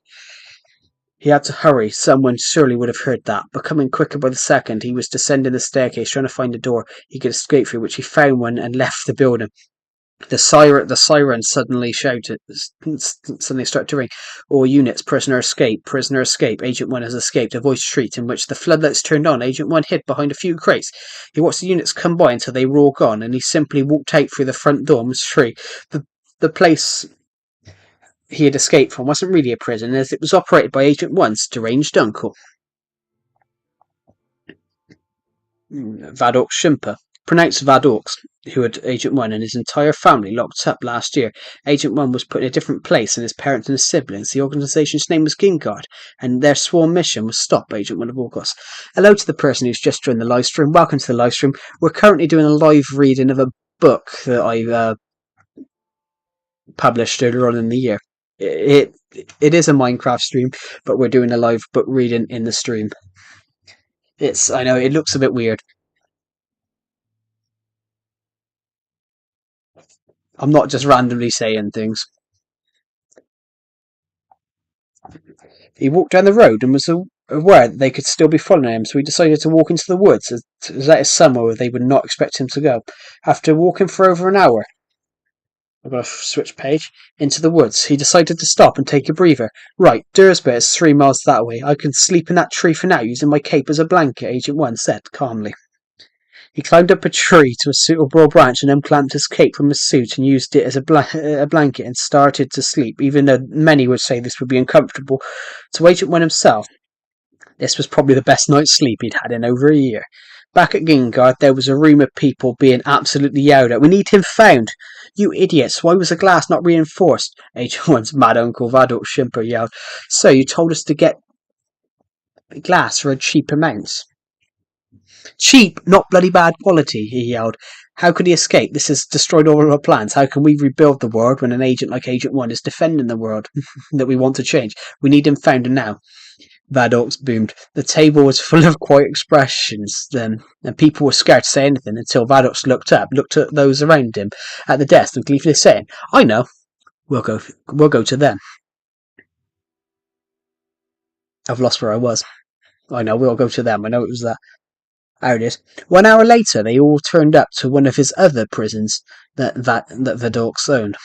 [SPEAKER 1] He had to hurry. Someone surely would have heard that. Becoming quicker by the second, he was descending the staircase, trying to find a door he could escape through, which he found one and left the building. The siren suddenly started to ring. All units, prisoner escape, Agent 1 has escaped. A voice shrieked, in which the floodlights turned on. Agent 1 hid behind a few crates. He watched the units come by until they were all gone, and he simply walked out through the front door and was free. The place he had escaped from wasn't really a prison, as it was operated by Agent 1's deranged uncle, Vadok Shimper, pronounced Vadoks, who had Agent 1 and his entire family locked up last year. Agent 1 was put in a different place than his parents and his siblings. The organization's name was Gingard, and their sworn mission was stop Agent 1 of August. Hello to the person who's just joined the live stream. Welcome to the live stream. We're currently doing a live reading of a book that I published earlier on in the year. It is a Minecraft stream, but we're doing a live book reading in the stream. I know it looks a bit weird. I'm not just randomly saying things. He walked down the road and was aware that they could still be following him, so he decided to walk into the woods, as that is somewhere where they would not expect him to go. After walking for over an hour, I've got to switch page, into the woods, he decided to stop and take a breather. Right, Dursbit is 3 miles that way. I can sleep in that tree for now, using my cape as a blanket, Agent 1 said calmly. He climbed up a tree to a suitable branch and unclamped his cape from his suit and used it as a blanket and started to sleep, even though many would say this would be uncomfortable. To Agent 1 himself, this was probably the best night's sleep he'd had in over a year. Back at Gingard, there was a room of people being absolutely yelled at. "We need him found! You idiots! Why was the glass not reinforced?" Agent 1's mad uncle Vadok Shimper yelled. "So you told us to get glass for a cheap amount." "Cheap, not bloody bad quality," he yelled. "How could he escape? This has destroyed all our plans. How can we rebuild the world when an agent like Agent 1 is defending the world that we want to change? We need him found now." Vadok boomed. The table was full of quiet expressions then, and people were scared to say anything until Vadok looked at those around him at the desk, and gleefully saying, "I know. We'll go to them." I've lost where I was. I know, we'll go to them. I know it was that. There it is. 1 hour later, they all turned up to one of his other prisons that Vadok owned.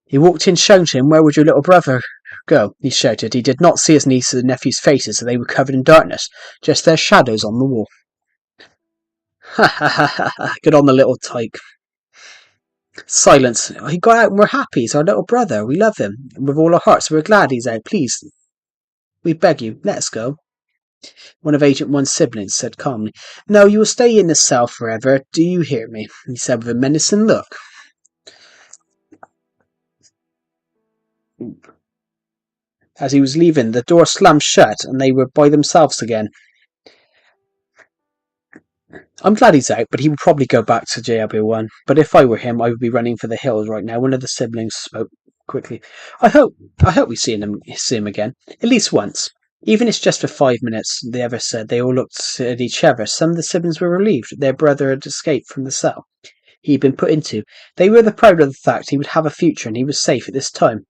[SPEAKER 1] He walked in shouting, "Where would your little brother go?" he shouted. He did not see his niece and nephew's faces, as they were covered in darkness, just their shadows on the wall. "Ha ha ha ha ha! Good on the little tyke." Silence. "He got out and we're happy. He's our little brother. We love him with all our hearts. We're glad he's out. Please, we beg you, let us go." One of Agent One's siblings said calmly. No, you will stay in this cell forever. Do you hear me? He said with a menacing look. As he was leaving, the door slammed shut and they were by themselves again. I'm glad he's out, but he would probably go back to JW1. But if I were him, I would be running for the hills right now. One of the siblings spoke quickly. I hope we see him again, at least once. Even if it's just for 5 minutes, the others said. They all looked at each other. Some of the siblings were relieved. Their brother had escaped from the cell he'd been put into. They were proud of the fact he would have a future and he was safe at this time.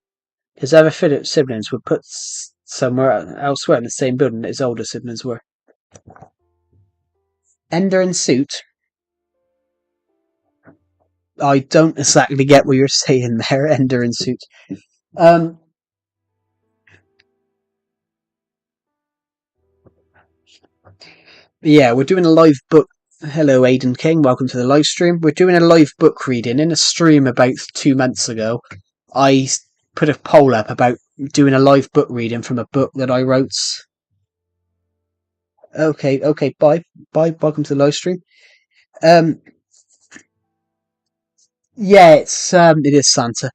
[SPEAKER 1] His other siblings were put somewhere elsewhere in the same building that his older siblings were. Ender in suit. I don't exactly get what you're saying there, Ender in suit. Yeah, we're doing a live book. Hello, Aidan King. Welcome to the live stream. We're doing a live book reading in a stream about 2 months ago. I put a poll up about doing a live book reading from a book that I wrote. Okay, bye. Welcome to the live stream. Yeah, it is Santa.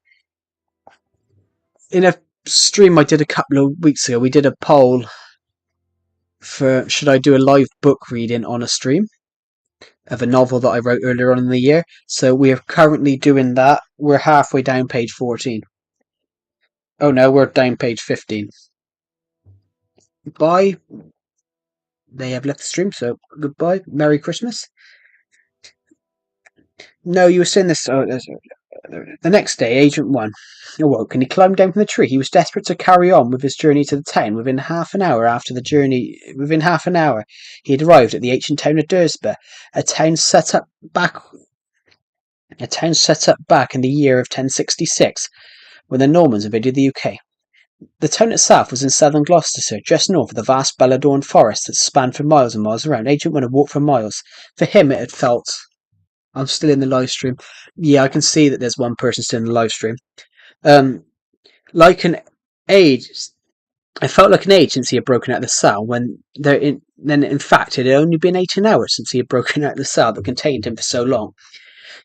[SPEAKER 1] In a stream I did a couple of weeks ago, we did a poll for should I do a live book reading on a stream of a novel that I wrote earlier on in the year. So we are currently doing that. We're halfway down page 14. Oh no, we're down page 15. Bye. They have left the stream, so goodbye. Merry Christmas. No, you were saying this. The next day, Agent 1 awoke and he climbed down from the tree. He was desperate to carry on with his journey to the town. Within half an hour, he had arrived at the ancient town of Dursba, a town set up back in the year of 1066, when the Normans invaded the UK. The town itself was in southern Gloucestershire, just north of the vast Belladorn forest that spanned for miles and miles around. Agent 1 had walked for miles. For him, it had felt. I'm still in the live stream. Yeah, I can see that there's one person still in the live stream. Like an age, I felt like an age since he had broken out of the cell. In fact, it had only been 18 hours since he had broken out of the cell that contained him for so long.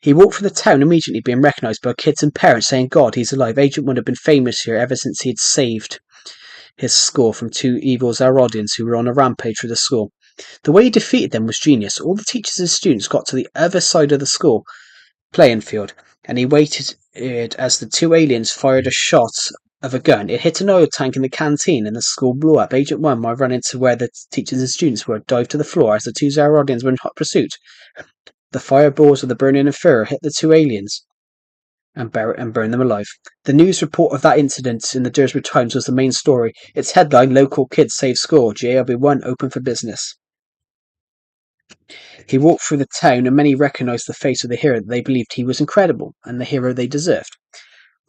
[SPEAKER 1] He walked through the town, immediately being recognised by kids and parents, saying, "God, he's alive." Agent would have been famous here ever since he had saved his school from two evil Zarodians who were on a rampage through the school. The way he defeated them was genius. All the teachers and students got to the other side of the school playing field, and he waited as the two aliens fired a shot of a gun. It hit an oil tank in the canteen and the school blew up. Agent 1 might run into where the teachers and students were, dived to the floor as the two Zarodians were in hot pursuit. The fireballs of the burning inferno hit the two aliens and burn them alive. The news report of that incident in the Dursby Times was the main story. Its headline, "Local Kids Save School, JLB1 open for business." He walked through the town and many recognised the face of the hero that they believed he was incredible and the hero they deserved.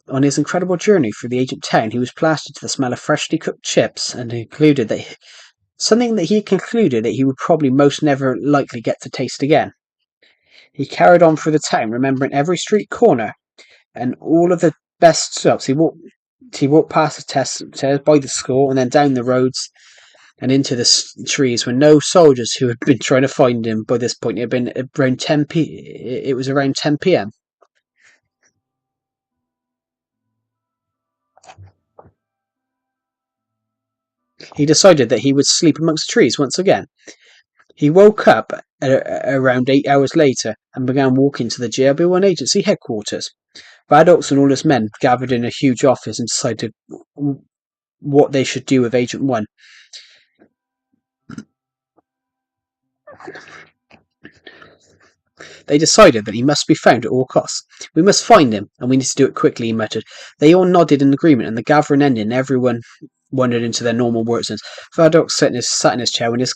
[SPEAKER 1] On his incredible journey through the ancient town, he was plastered to the smell of freshly cooked chips and concluded that he would probably most never likely get to taste again. He carried on through the town, remembering every street corner and all of the best stops. He walked past the test by the school and then down the roads and into the trees were no soldiers who had been trying to find him. By this point, it had been around 10 It was around 10 p.m. He decided that he would sleep amongst the trees once again. He woke up around 8 hours later and began walking to the JLB1 agency headquarters. Vaddox and all his men gathered in a huge office and decided what they should do with Agent 1. They decided that he must be found at all costs. "We must find him, and we need to do it quickly," he muttered. They all nodded in agreement, and the gathering ended, and everyone wandered into their normal work zones. Vaddox sat in his chair when his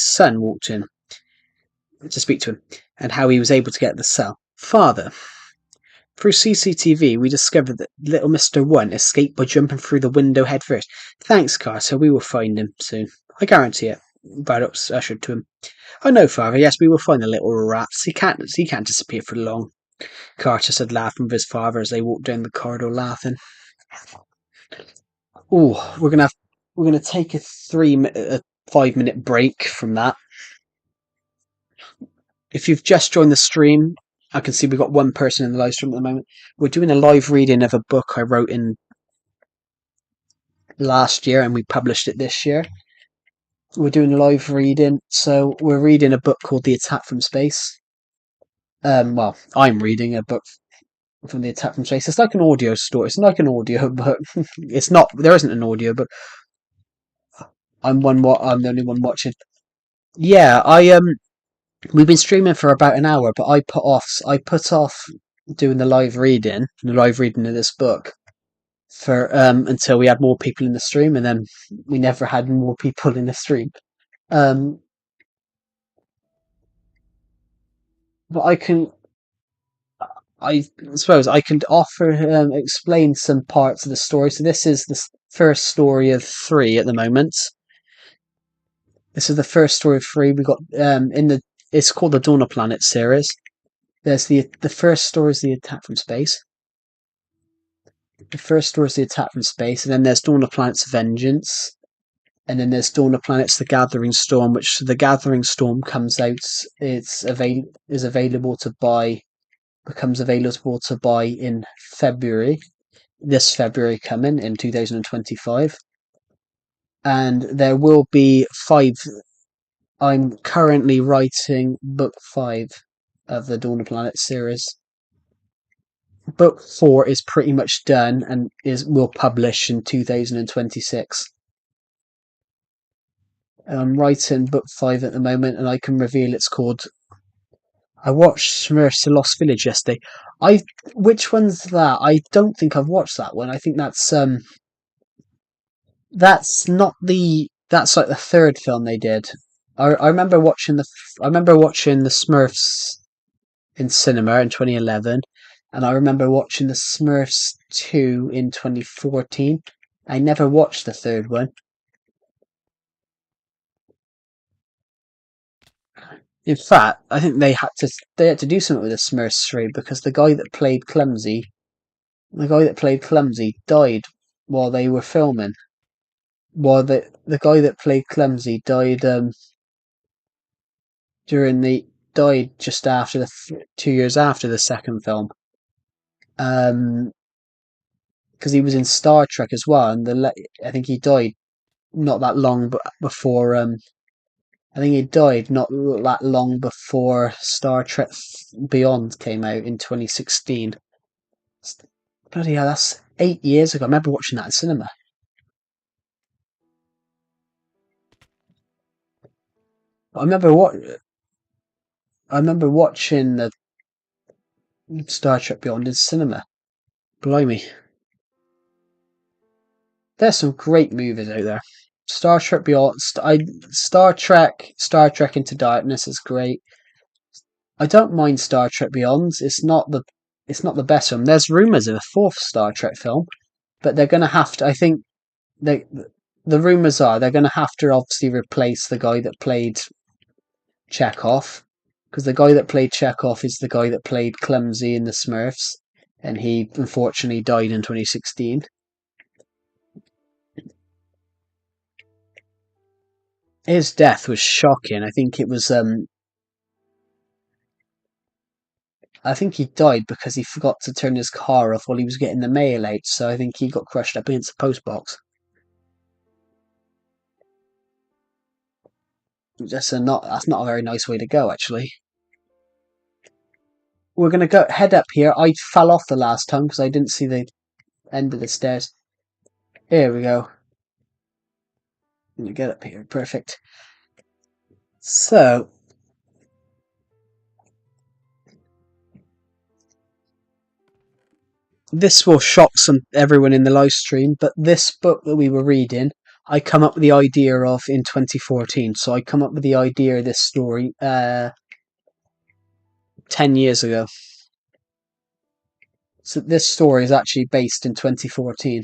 [SPEAKER 1] son walked in to speak to him, and how he was able to get the cell. "Father, through CCTV, we discovered that little Mr. 1 escaped by jumping through the window head first. Thanks, Carter. We will find him soon. I guarantee it," Vaddox ushered to him. "I know, Father. Yes, we will find the little rats. He can't disappear for long," Carter said, laughing with his father as they walked down the corridor, laughing. Oh, we're gonna take a 5 minute break from that. If you've just joined the stream, I can see we've got one person in the live stream at the moment. We're doing a live reading of a book I wrote in last year and we published it this year. We're doing a live reading, so we're reading a book called The Attack from Space. Well, I'm reading a book from The Attack from Space. It's like an audio story. It's like an audio book. It's not. There isn't an audio book. I'm one. What I'm the only one watching. Yeah, I we've been streaming for about an hour, but I put off doing the live reading of this book for until we had more people in the stream, and then we never had more people in the stream. Um, but I suppose I can offer explain some parts of the story. So this is the first story of three at the moment. This is the first story of three. We got in the it's called the Dawn of Planet series. There's the first story is the Attack from Space. The first story is the Attack from Space, and then there's Dawn of Planet's Vengeance, and then there's Dawn of Planet's The Gathering Storm, which the Gathering Storm comes out. Is available to buy. Becomes available to buy in February. This February coming in 2025, and there will be five. I'm currently writing book 5 of the Dawn of Planet series. Book 4 is pretty much done and will publish in 2026. I'm writing book 5 at the moment, and I can reveal it's called. I watched Smurfs to Lost Village yesterday. I Which one's that? I don't think I've watched that one. I think that's not the that's like the third film they did. I remember watching the Smurfs in cinema in 2011, and I remember watching the Smurfs 2 in 2014. I never watched the third one. In fact, I think they had to do something with the Smurfs 3 because the guy that played Clumsy died while they were filming. While the guy that played Clumsy died during the died just after 2 years after the second film. Um, because he was in Star Trek as well, and I think he died not that long before. I think he died not that long before Star Trek Beyond came out in 2016. Bloody hell, that's 8 years ago. I remember watching that in cinema. I remember what I remember watching the Star Trek Beyond in cinema. Blimey, there's some great movies out there. Star Trek Beyond, Star Trek Into Darkness is great. I don't mind Star Trek Beyond. It's not the best film. There's rumors of a fourth Star Trek film, but they're gonna have to. I think they the rumors are they're gonna have to obviously replace the guy that played Chekhov, because the guy that played Chekhov is the guy that played Clumsy in the Smurfs, and he unfortunately died in 2016. His death was shocking. I think he died because he forgot to turn his car off while he was getting the mail out, so I think he got crushed up against the post box. That's not a very nice way to go, actually. We're gonna go head up here. I fell off the last time because I didn't see the end of the stairs. Here we go. Let me get up here. Perfect. So this will shock everyone in the live stream, but this book that we were reading, I come up with the idea of in 2014. So I come up with the idea of this story 10 years ago. So this story is actually based in 2014.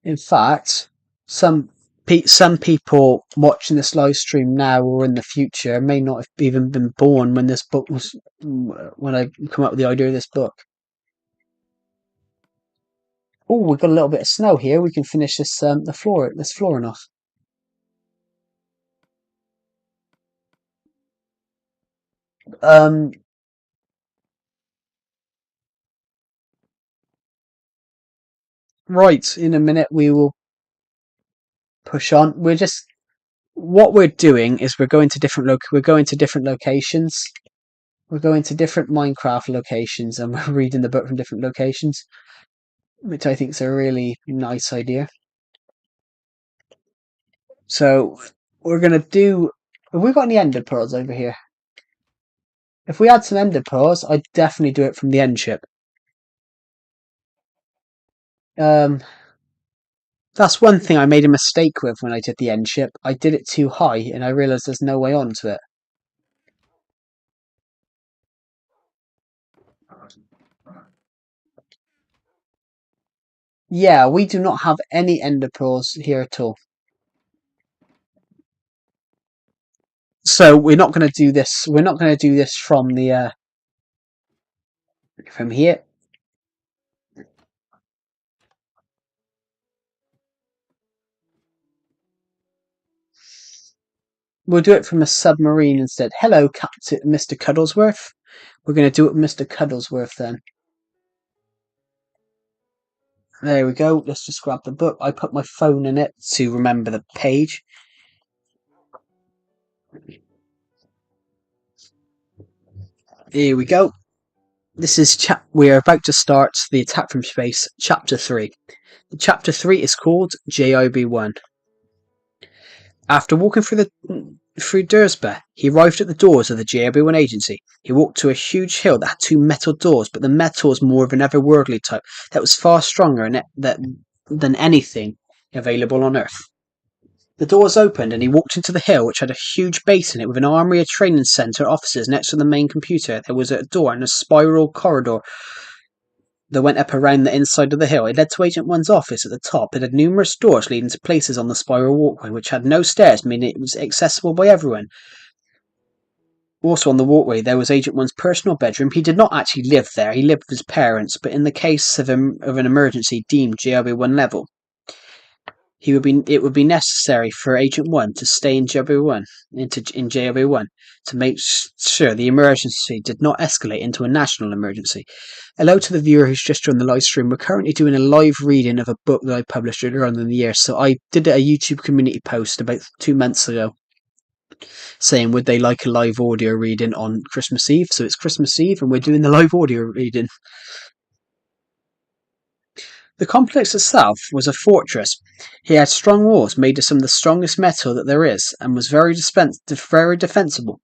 [SPEAKER 1] In fact, some some people watching this live stream now or in the future may not have even been born when this book was when I come up with the idea of this book. Oh, we've got a little bit of snow here. We can finish this this flooring off. Um, right, in a minute we will push on. What we're doing is we're going to different locations. We're going to different Minecraft locations and we're reading the book from different locations, which I think is a really nice idea. So we're gonna do. Have we got any ender pearls over here? If we had some ender pearls, I'd definitely do it from the end ship. Um, that's one thing I made a mistake with when I did the end ship. I did it too high, and I realised there's no way onto it. Yeah, we do not have any ender pearls here at all. So we're not going to do this. We're not going to do this from the from here. We'll do it from a submarine instead. Hello, Captain Mr. Cuddlesworth. We're going to do it with Mr. Cuddlesworth then. There we go. Let's just grab the book. I put my phone in it to remember the page. Here we go. This is we're about to start the Attack from Space, Chapter 3. Chapter 3 is called JIB1. After walking through Dursba, he arrived at the doors of the JIB1 agency. He walked to a huge hill that had two metal doors, but the metal was more of an otherworldly type that was far stronger than anything available on Earth. The doors opened and he walked into the hill, which had a huge base in it with an armory, a training centre, offices next to the main computer. There was a door and a spiral corridor that went up around the inside of the hill. It led to Agent One's office at the top. It had numerous doors leading to places on the spiral walkway, which had no stairs, meaning it was accessible by everyone. Also on the walkway, there was Agent One's personal bedroom. He did not actually live there. He lived with his parents, but in the case of an emergency deemed JRB1 level, it would be necessary for Agent One to stay in JW1 to make sure the emergency did not escalate into a national emergency. Hello to the viewer who's just joined the live stream. We're currently doing a live reading of a book that I published earlier on in the year. So I did a YouTube community post about 2 months ago saying would they like a live audio reading on Christmas Eve. So it's Christmas Eve and we're doing the live audio reading. The complex itself was a fortress. He had strong walls made of some of the strongest metal that there is, and was very defensible.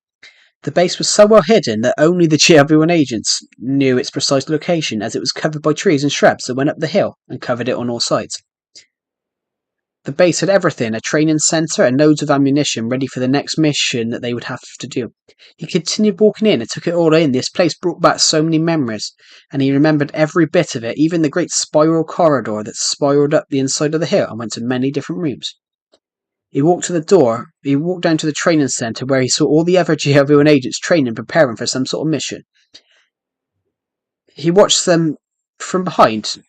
[SPEAKER 1] The base was so well hidden that only the GW1 agents knew its precise location, as it was covered by trees and shrubs that went up the hill and covered it on all sides. The base had everything, a training centre and loads of ammunition ready for the next mission that they would have to do. He continued walking in and took it all in. This place brought back so many memories, and he remembered every bit of it, even the great spiral corridor that spiraled up the inside of the hill and went to many different rooms. He walked down to the training centre where he saw all the other GW1 agents training and preparing for some sort of mission. He watched them from behind,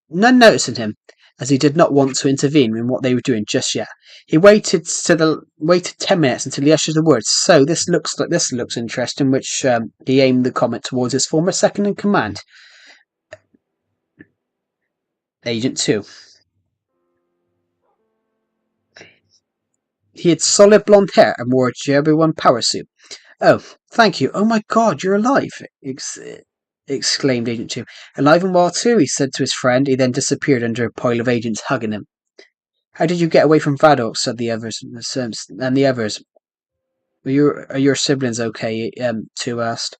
[SPEAKER 1] none noticing him, as he did not want to intervene in what they were doing just yet. He waited 10 minutes until he ushered the words, "So this looks interesting," which he aimed the comment towards his former second in command, Agent 2. He had solid blonde hair and wore a JB1 power suit. "Oh, thank you. Oh my god, you're alive!" Exclaimed Agent 2. "Alive and well too," he said to his friend. He then disappeared under a pile of agents hugging him. "How did you get away from Vadok?" said the others. And the others. Are your siblings okay?" 2 asked.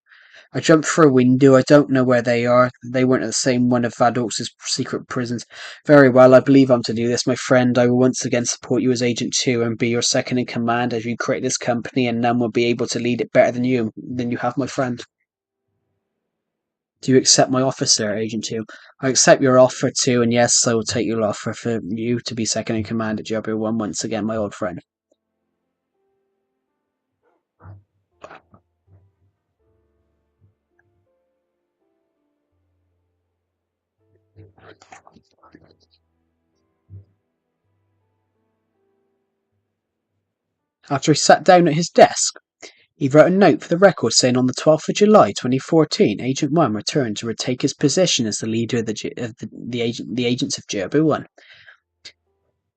[SPEAKER 1] "I jumped through a window. I don't know where they are. They weren't at the same one of Vadok's secret prisons." "Very well, I believe I'm to do this, my friend. I will once again support you as Agent 2 and be your second in command as you create this company, and none will be able to lead it better than you have, my friend." Do you accept my offer, sir, Agent 2? I accept your offer too, and yes, I will take your offer for you to be second in command at JB1 once again, my old friend. After he sat down at his desk, he wrote a note for the record saying on the 12th of July 2014, Agent 1 returned to retake his position as the leader of the agents of JB1.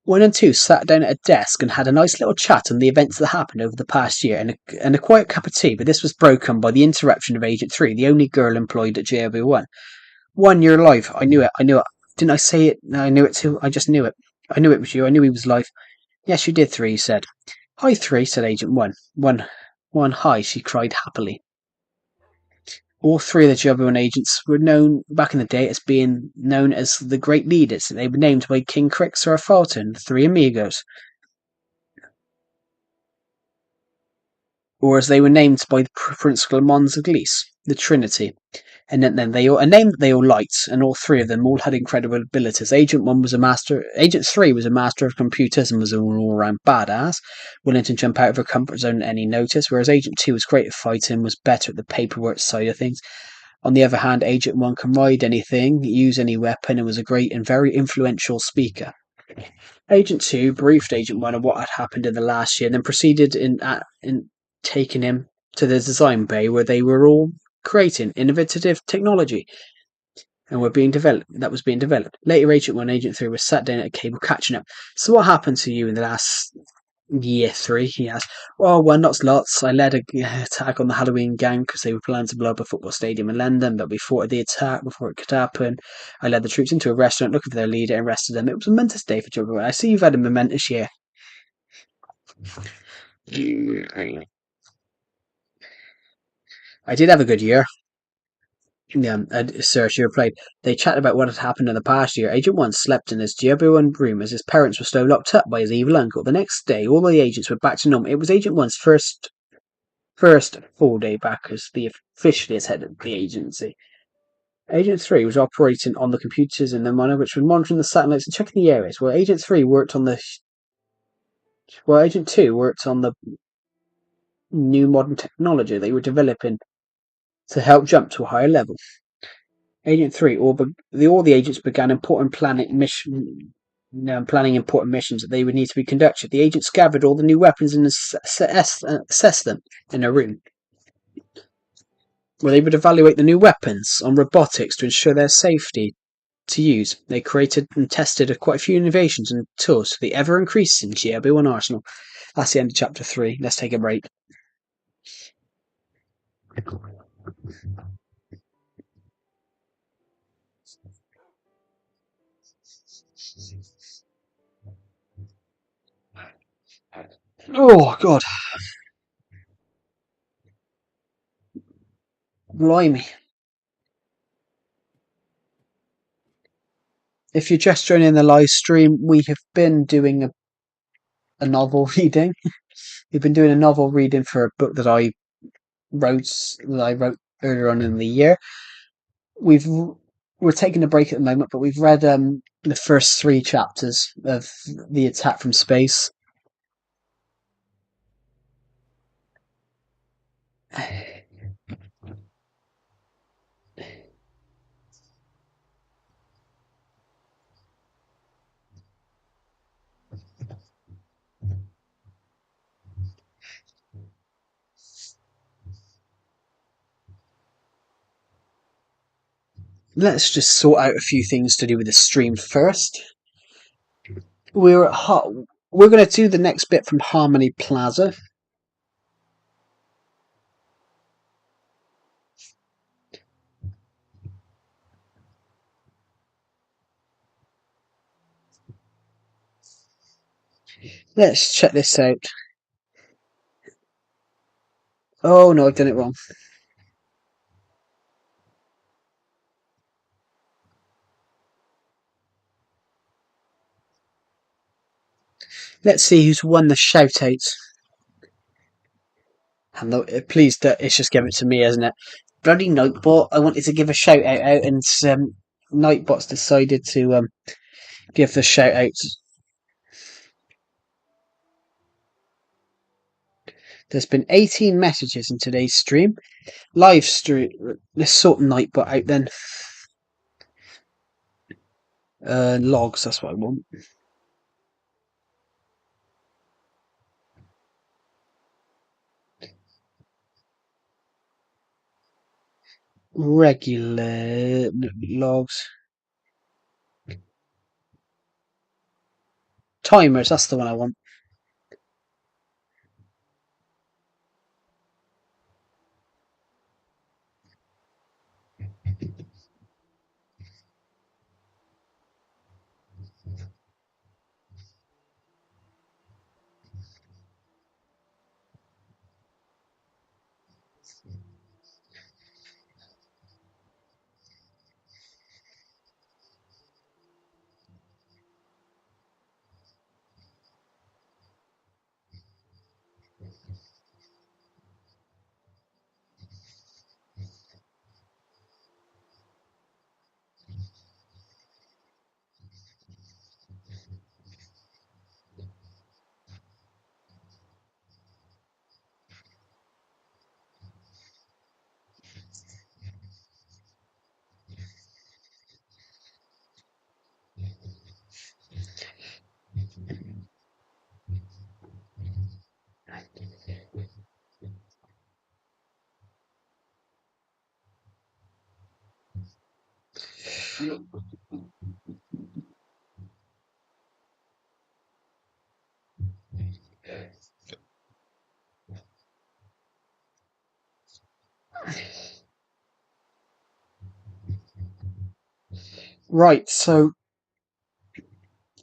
[SPEAKER 1] 1 and 2 sat down at a desk and had a nice little chat on the events that happened over the past year and a quiet cup of tea, but this was broken by the interruption of Agent 3, the only girl employed at JB1. 1, you're alive. I knew it. Didn't I say it? No, I knew it too. I just knew it. I knew it was you. I knew he was alive. Yes, you did, 3, he said. Hi, 3, said Agent 1. 1, hi, she cried happily. All three of the JB1 agents were known back in the day as being known as the Great Leaders. They were named by King Crix or Fulton, the Three Amigos. Or as they were named by Prince Clemens of Glees, the Trinity. And then a name that they all liked, and all three of them all had incredible abilities. Agent 3 was a master of computers and was an all-round badass, willing to jump out of her comfort zone at any notice, whereas Agent 2 was great at fighting, was better at the paperwork side of things. On the other hand, Agent 1 can ride anything, use any weapon, and was a great and very influential speaker. Agent 2 briefed Agent 1 on what had happened in the last year, and then proceeded in taking him to the design bay where they were all creating innovative technology and was being developed. Later, Agent 1 and Agent 3 were sat down at a table catching up. So what happened to you in the last year, 3? He asked. Well, not lots. I led an attack on the Halloween gang because they were planning to blow up a football stadium in London, but we fought the attack before it could happen. I led the troops into a restaurant looking for their leader and arrested them. It was a momentous day for JB1. I see you've had a momentous year. I did have a good year. Yeah, sir, she replied. They chatted about what had happened in the past year. Agent 1 slept in his JB1 room as his parents were still locked up by his evil uncle. The next day, all the agents were back to normal. It was Agent 1's first full day back as officially as head of the agency. Agent 3 was operating on the computers in the manner which were monitoring the satellites and checking the areas, while Agent 2 worked on the new modern technology they were developing to help jump to a higher level. Agent 3, all the agents began planning important missions that they would need to be conducted. The agents gathered all the new weapons and assessed them in a room, where they would evaluate the new weapons on robotics to ensure their safety to use. They created and tested quite a few innovations and tools for the ever-increasing JB1 arsenal. That's the end of Chapter 3. Let's take a break. Oh, God. Blimey. If you're just joining the live stream, we have been doing a novel reading. We've been doing a novel reading for a book that I wrote earlier on in the year. We're taking a break at the moment, but we've read the first 3 chapters of The Attack from Space. Let's just sort out a few things to do with the stream first. We're going to do the next bit from Harmony Plaza. Let's check this out. Oh no, I've done it wrong. Let's see who's won the shout-out. And please, it's just give it to me, isn't it? bloody Nightbot. I wanted to give a shout out, and Nightbot's decided to give the shout out. There's been 18 messages in today's stream. Live stream. Let's sort Nightbot out then. Logs, that's what I want. Regular logs. Timers, that's the one I want. Right, so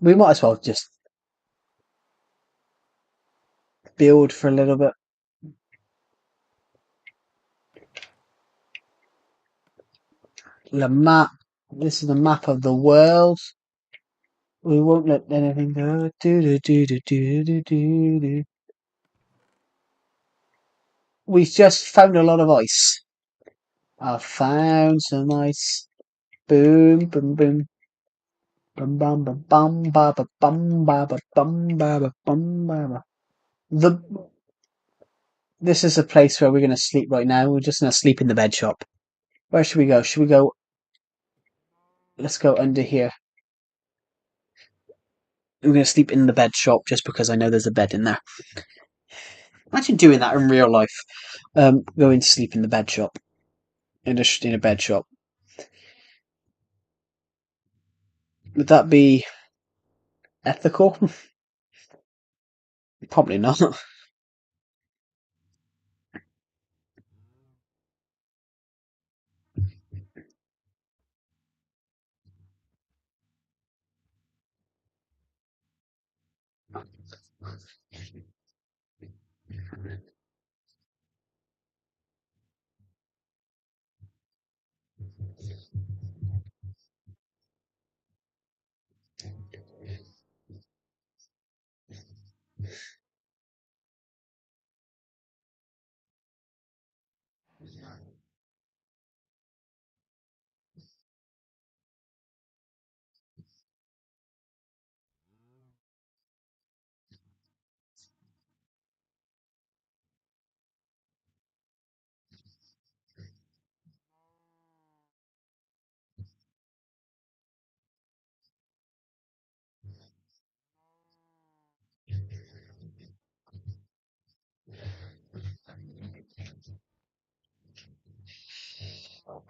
[SPEAKER 1] we might as well just build for a little bit. The map. This is the map of the world. We won't let anything go. Do. We just found a lot of ice. I found some ice. Boom, boom, boom. Bum bum bum bum ba ba bum ba ba bum ba ba bum ba ba. The This is a place where we're gonna sleep right now. We're just gonna sleep in the bed shop. Where should we go? Should we go? Let's go under here. We're gonna sleep in the bed shop just because I know there's a bed in there. Imagine doing that in real life. Going to sleep in the bed shop. In a bed shop. Would that be ethical? Probably not.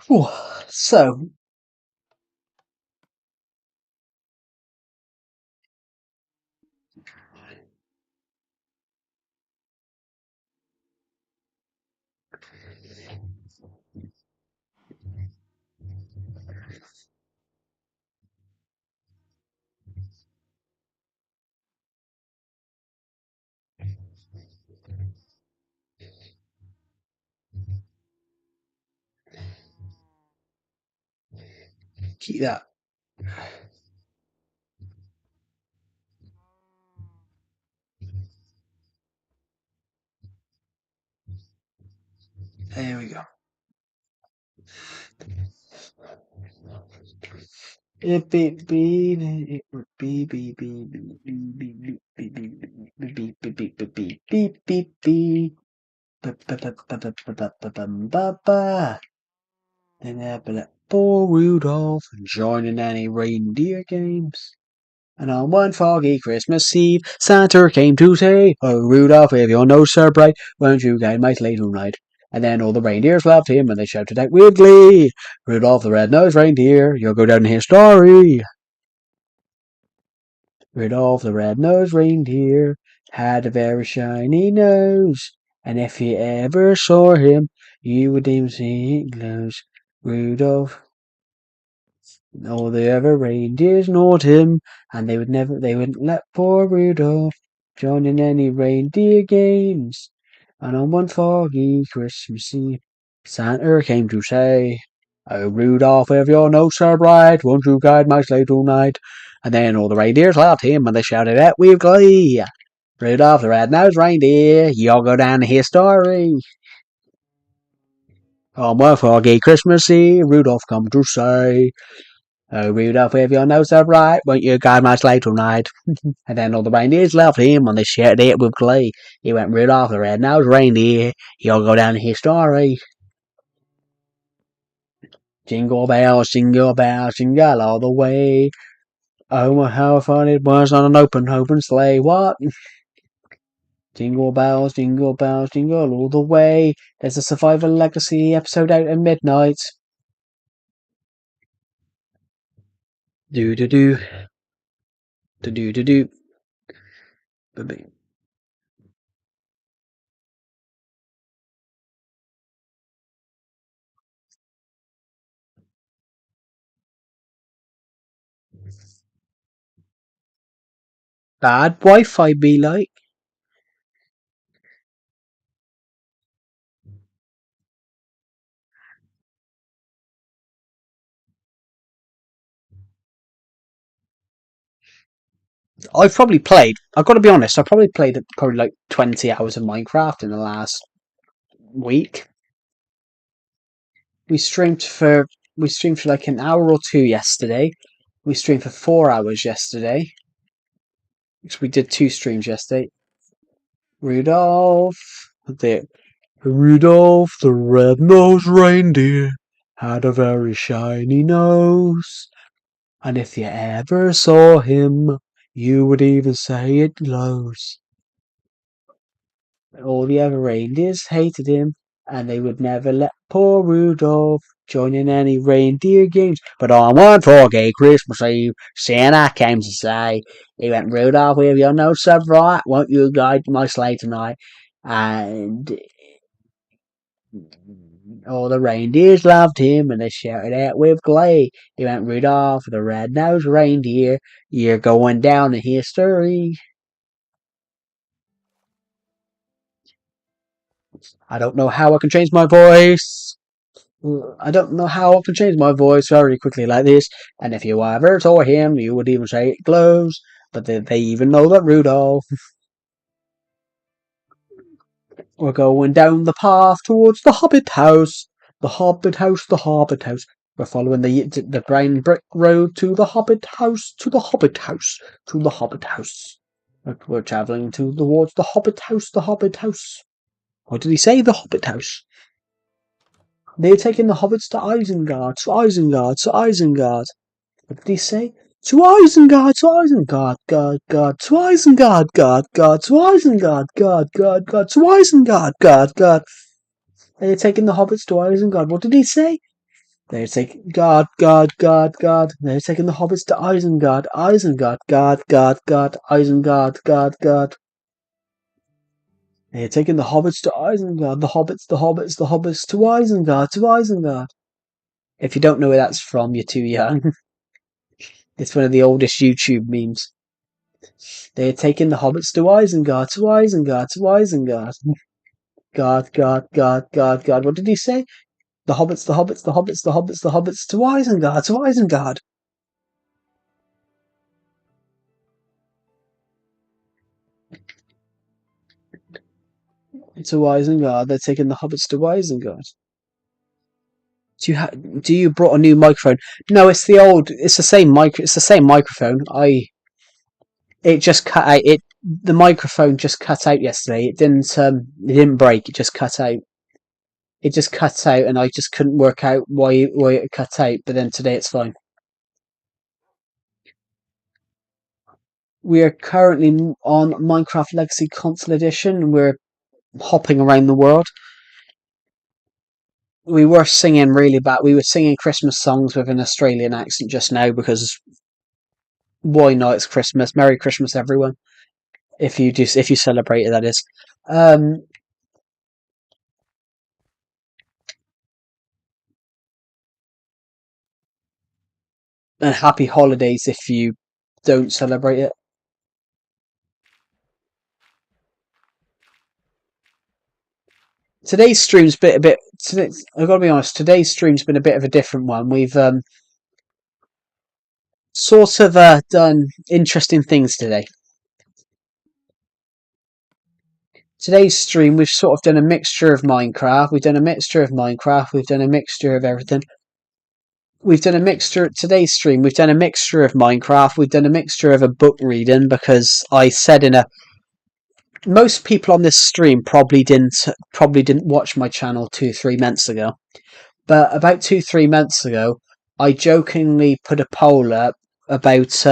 [SPEAKER 1] Whew. So keep that. There we go. It beep beep it beep beep beep beep beep beep beep beep beep beep beep beep beep beep beep. And that poor Rudolph joining any reindeer games. And on one foggy Christmas Eve, Santa came to say, "Oh, Rudolph, if your nose so bright, won't you guide my sleigh tonight?" And then all the reindeers loved him, and they shouted out with glee, "Rudolph the red-nosed reindeer, you'll go down in history." Rudolph the red-nosed reindeer had a very shiny nose, and if you ever saw him, you would even see it glows. Rudolph, all the other reindeers ignored him, and they wouldn't let poor Rudolph join in any reindeer games. And on one foggy Christmas Eve, Santa came to say, "Oh, Rudolph, if your nose so bright, won't you guide my sleigh tonight?" And then all the reindeers laughed him, and they shouted out with glee, "Rudolph the red-nosed reindeer, you'll go down in history." On one foggy Christmas Eve, Rudolph come to say, "Oh, Rudolph, if your nose so bright, won't you guide my sleigh tonight?" And then all the reindeers loved him, and they shouted it with glee. He went, "Rudolph the red-nosed reindeer, you'll go down in history." Jingle bells, jingle all the way. Oh, how fun it was on an open sleigh. What? Jingle bells, jingle all the way. There's a Survivor Legacy episode out at midnight. Do do do do do do do. Bad Wi-Fi be like. I've got to be honest, I've probably played probably like 20 hours of Minecraft in the last week. We streamed for, we streamed for like an hour or two yesterday. We streamed for 4 hours yesterday. So we did 2 streams yesterday. Rudolph, the Rudolph the red-nosed reindeer had a very shiny nose, and if you ever saw him, you would even say it glows. All the other reindeers hated him, and they would never let poor Rudolph join in any reindeer games. But on one foggy Christmas Eve, Santa came to say, he went, "Rudolph, if your nose so bright, won't you guide my sleigh tonight?" And all the reindeers loved him, and they shouted out with glee. He went, "Rudolph, the red-nosed reindeer, you're going down in history." I don't know how I can change my voice. I don't know how I can change my voice very quickly like this. And if you ever saw him, you would even say it glows. But did they even know that Rudolph? We're going down the path towards the Hobbit house. The Hobbit house, the Hobbit house. We're following the brown brick road to the Hobbit house, to the Hobbit house, to the Hobbit house. We're travelling towards the Hobbit house, the Hobbit house. What did he say? The Hobbit house. They're taking the hobbits to Isengard, to Isengard, to Isengard. What did he say? To Isengard, to Isengard, God, to Isengard, God, to Isengard, God, to Isengard, God. They're taking the hobbits to Isengard. What did he say? They're taking God. They're taking the hobbits to Isengard, Isengard, God, Isengard, God. They're taking the hobbits to Isengard, the hobbits to Isengard, to Isengard. If you don't know where that's from, you're too young. It's one of the oldest YouTube memes. They're taking the hobbits to Isengard, to Isengard, to Isengard. God. What did he say? The hobbits to Isengard, to Isengard. To Isengard. They're taking the hobbits to Isengard. Do you brought a new microphone? No, it's the old. It's the same mic. It's the same microphone. It just cut out. The microphone just cut out yesterday. It didn't. It didn't break. It just cut out. It just cut out, and I just couldn't work out why it cut out. But then today it's fine. We are currently on Minecraft Legacy Console Edition. We're hopping around the world. We were singing really bad. We were singing Christmas songs with an Australian accent just now because why not? It's Christmas. Merry Christmas, everyone. If you celebrate it, that is. Um, and happy holidays if you don't celebrate it. Today's stream's been a bit. I've got to be honest. Today's stream's been a bit of a different one. We've sort of done interesting things today. Today's stream, we've sort of done a mixture of Minecraft. We've done a mixture of Minecraft. We've done a mixture of everything. We've done a mixture. Today's stream, we've done a mixture of Minecraft. We've done a mixture of a book reading because I said in a most people on this stream probably didn't watch my channel 2 3 months ago. But about 2 3 months ago, I jokingly put a poll up about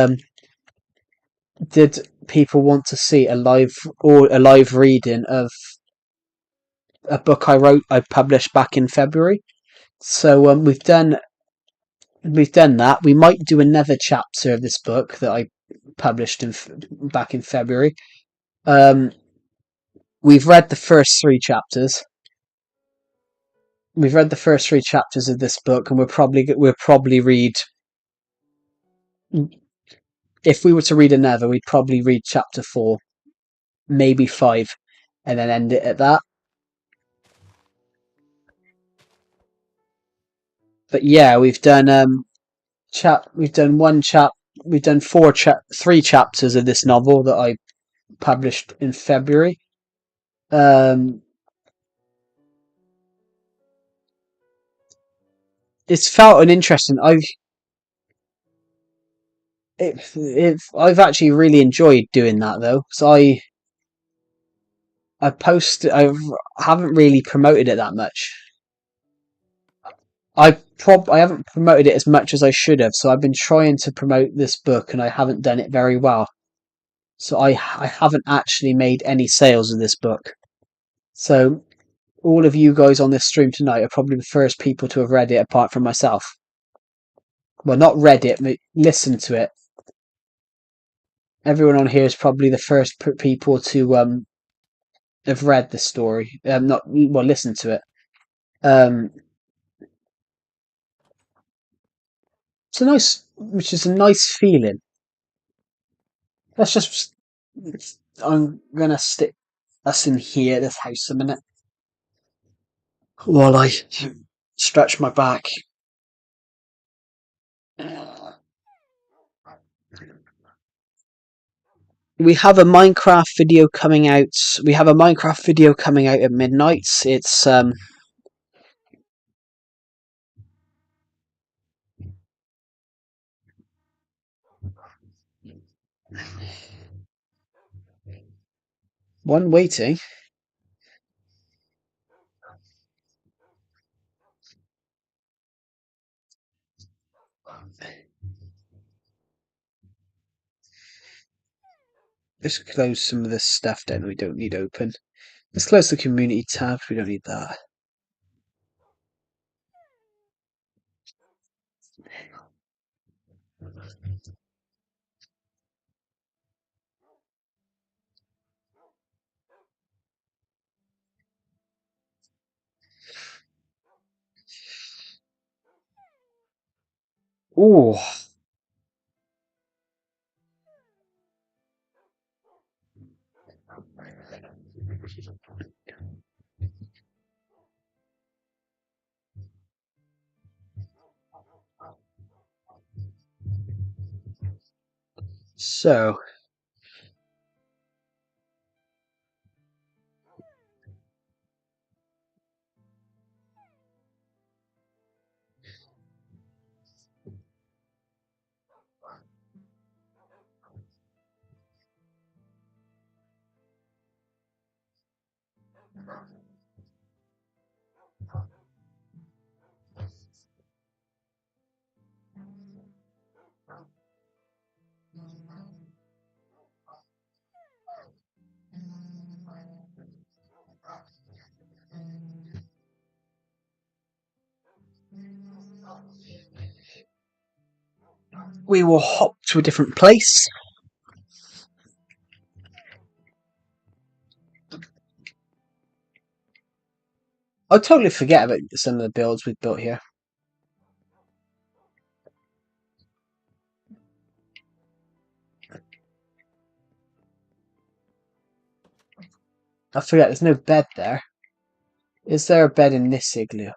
[SPEAKER 1] did people want to see a live reading of a book I published back in February. So we've done that. We might do another chapter of this book that I published back in February. Um, we've read the first 3 chapters. We've read the first 3 chapters of this book, and we'll probably read. If we were to read another, we'd probably read chapter 4, maybe 5, and then end it at that. But yeah, we've done we've done 3 chapters of this novel that I published in February. Um, it's felt an interesting. I've actually really enjoyed doing that though. So I haven't really promoted it that much. I haven't promoted it as much as I should have. So I've been trying to promote this book and I haven't done it very well. So I haven't actually made any sales of this book. So all of you guys on this stream tonight are probably the first people to have read it apart from myself. Well, not read it, but listened to it. Everyone on here is probably the first people to have read the story. Not well, listened to it. Um, which is a nice feeling. Let's just. I'm gonna stick us in here, this house, a minute, while I stretch my back. We have a Minecraft video coming out. We have a Minecraft video coming out at midnight. It's one waiting. Let's close some of this stuff down we don't need open. Let's close the community tab. We don't need that. Oh, so We will hop to a different place. I totally forget about some of the builds we've built here. I forget there's no bed there. Is there a bed in this igloo?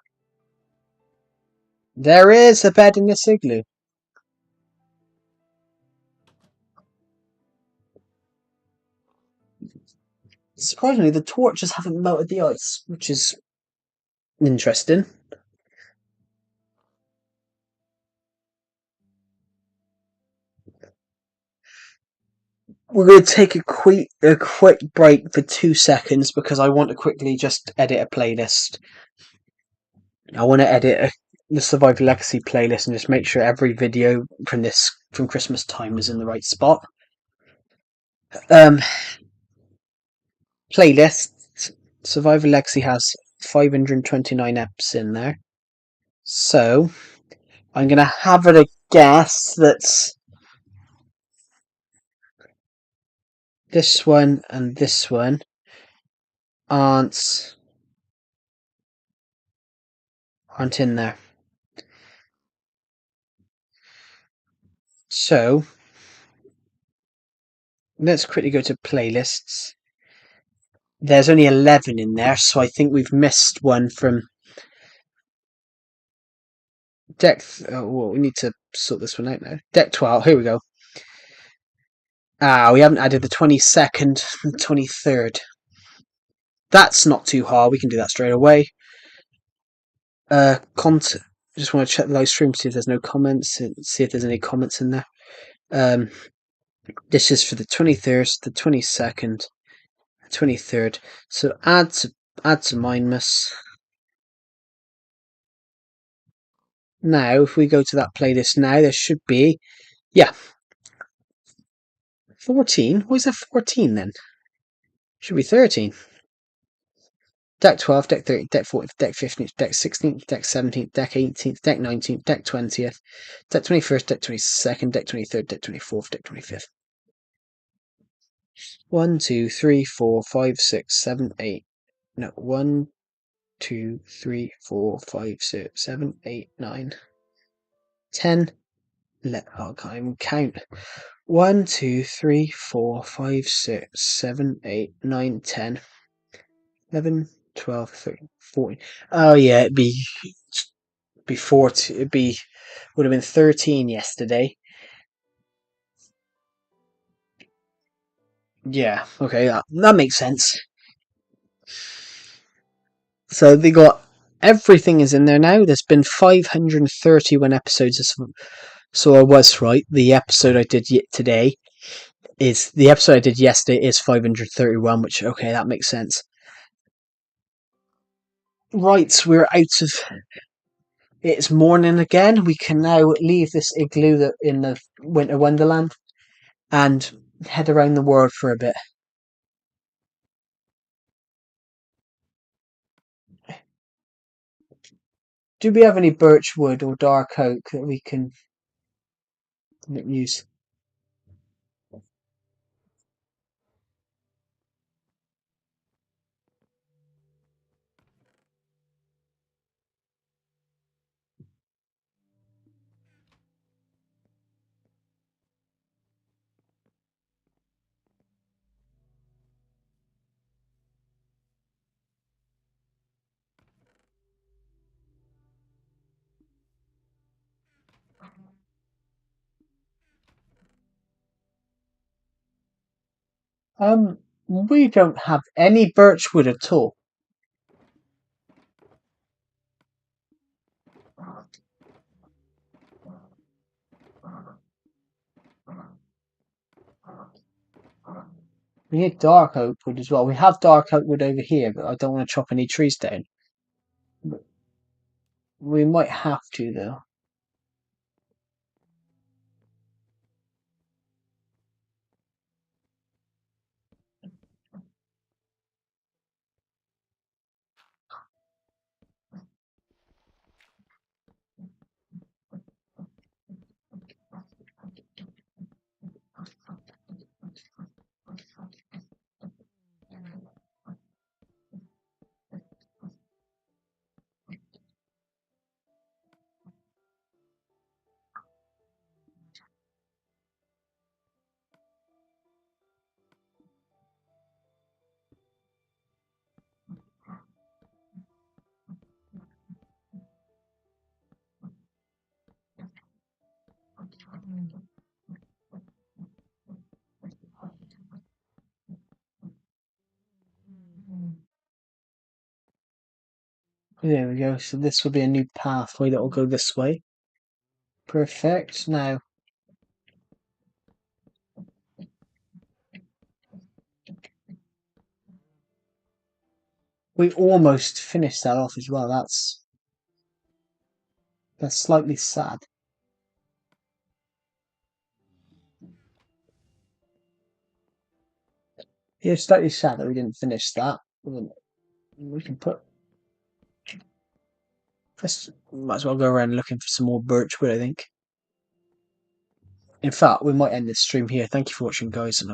[SPEAKER 1] There is a bed in this igloo. Surprisingly, the torches haven't melted the ice, which is interesting. We're going to take a quick break for 2 seconds because I want to quickly just edit a playlist. I want to edit the Survivor Legacy playlist and just make sure every video from Christmas time is in the right spot. Playlist. Survivor Legacy has 529 eps in there. So I'm going to have a guess that this one and this one aren't in there. So let's quickly go to playlists. There's only 11 in there, so I think we've missed one from deck. Well, we need to sort this one out now. Deck 12. Here we go. We haven't added the 22nd and 23rd. That's not too hard. We can do that straight away. Just want to check the live stream, see if there's no comments, see if there's any comments in there. This is for the 23rd, the 22nd, 23rd. So add to Mindmus. Now, if we go to that playlist now, there should be, 14. Why is there 14 then? Should be 13. Deck 12, Deck 13, Deck 14, Deck 15, Deck 16, Deck 17, Deck 18, Deck 19, Deck 20th, Deck 21st, Deck 22nd, Deck 23rd, Deck 24th, Deck 25th. 1, 2, 3, 4, 5, 6, 7, 8. No, 1, 2, 3, 4, 5, 6, 7, 8, 9, 10. I can't even count. 1, 2, 3, 4, 5, 6, 7, 8, 9, 10, 11, 12, 13, 14. Oh yeah, it'd be 40. Would have been 13 yesterday. Yeah, okay, that makes sense. So they got everything is in there now. There's been 531 episodes. So I was right. The episode I did today is the episode I did yesterday is 531, which okay, that makes sense. Right, we're out of. It's morning again. We can now leave this igloo in the winter wonderland and head around the world for a bit. Do we have any birch wood or dark oak that we can use? We don't have any birch wood at all. We need dark oak wood as well. We have dark oak wood over here, but I don't want to chop any trees down. But we might have to though. There we go. So this will be a new pathway that will go this way. Perfect. Now we almost finished that off as well. That's slightly sad. Yeah, slightly sad that we didn't finish that. We can put. Let's might as well go around looking for some more birch wood. I think. In fact, we might end this stream here. Thank you for watching, guys, and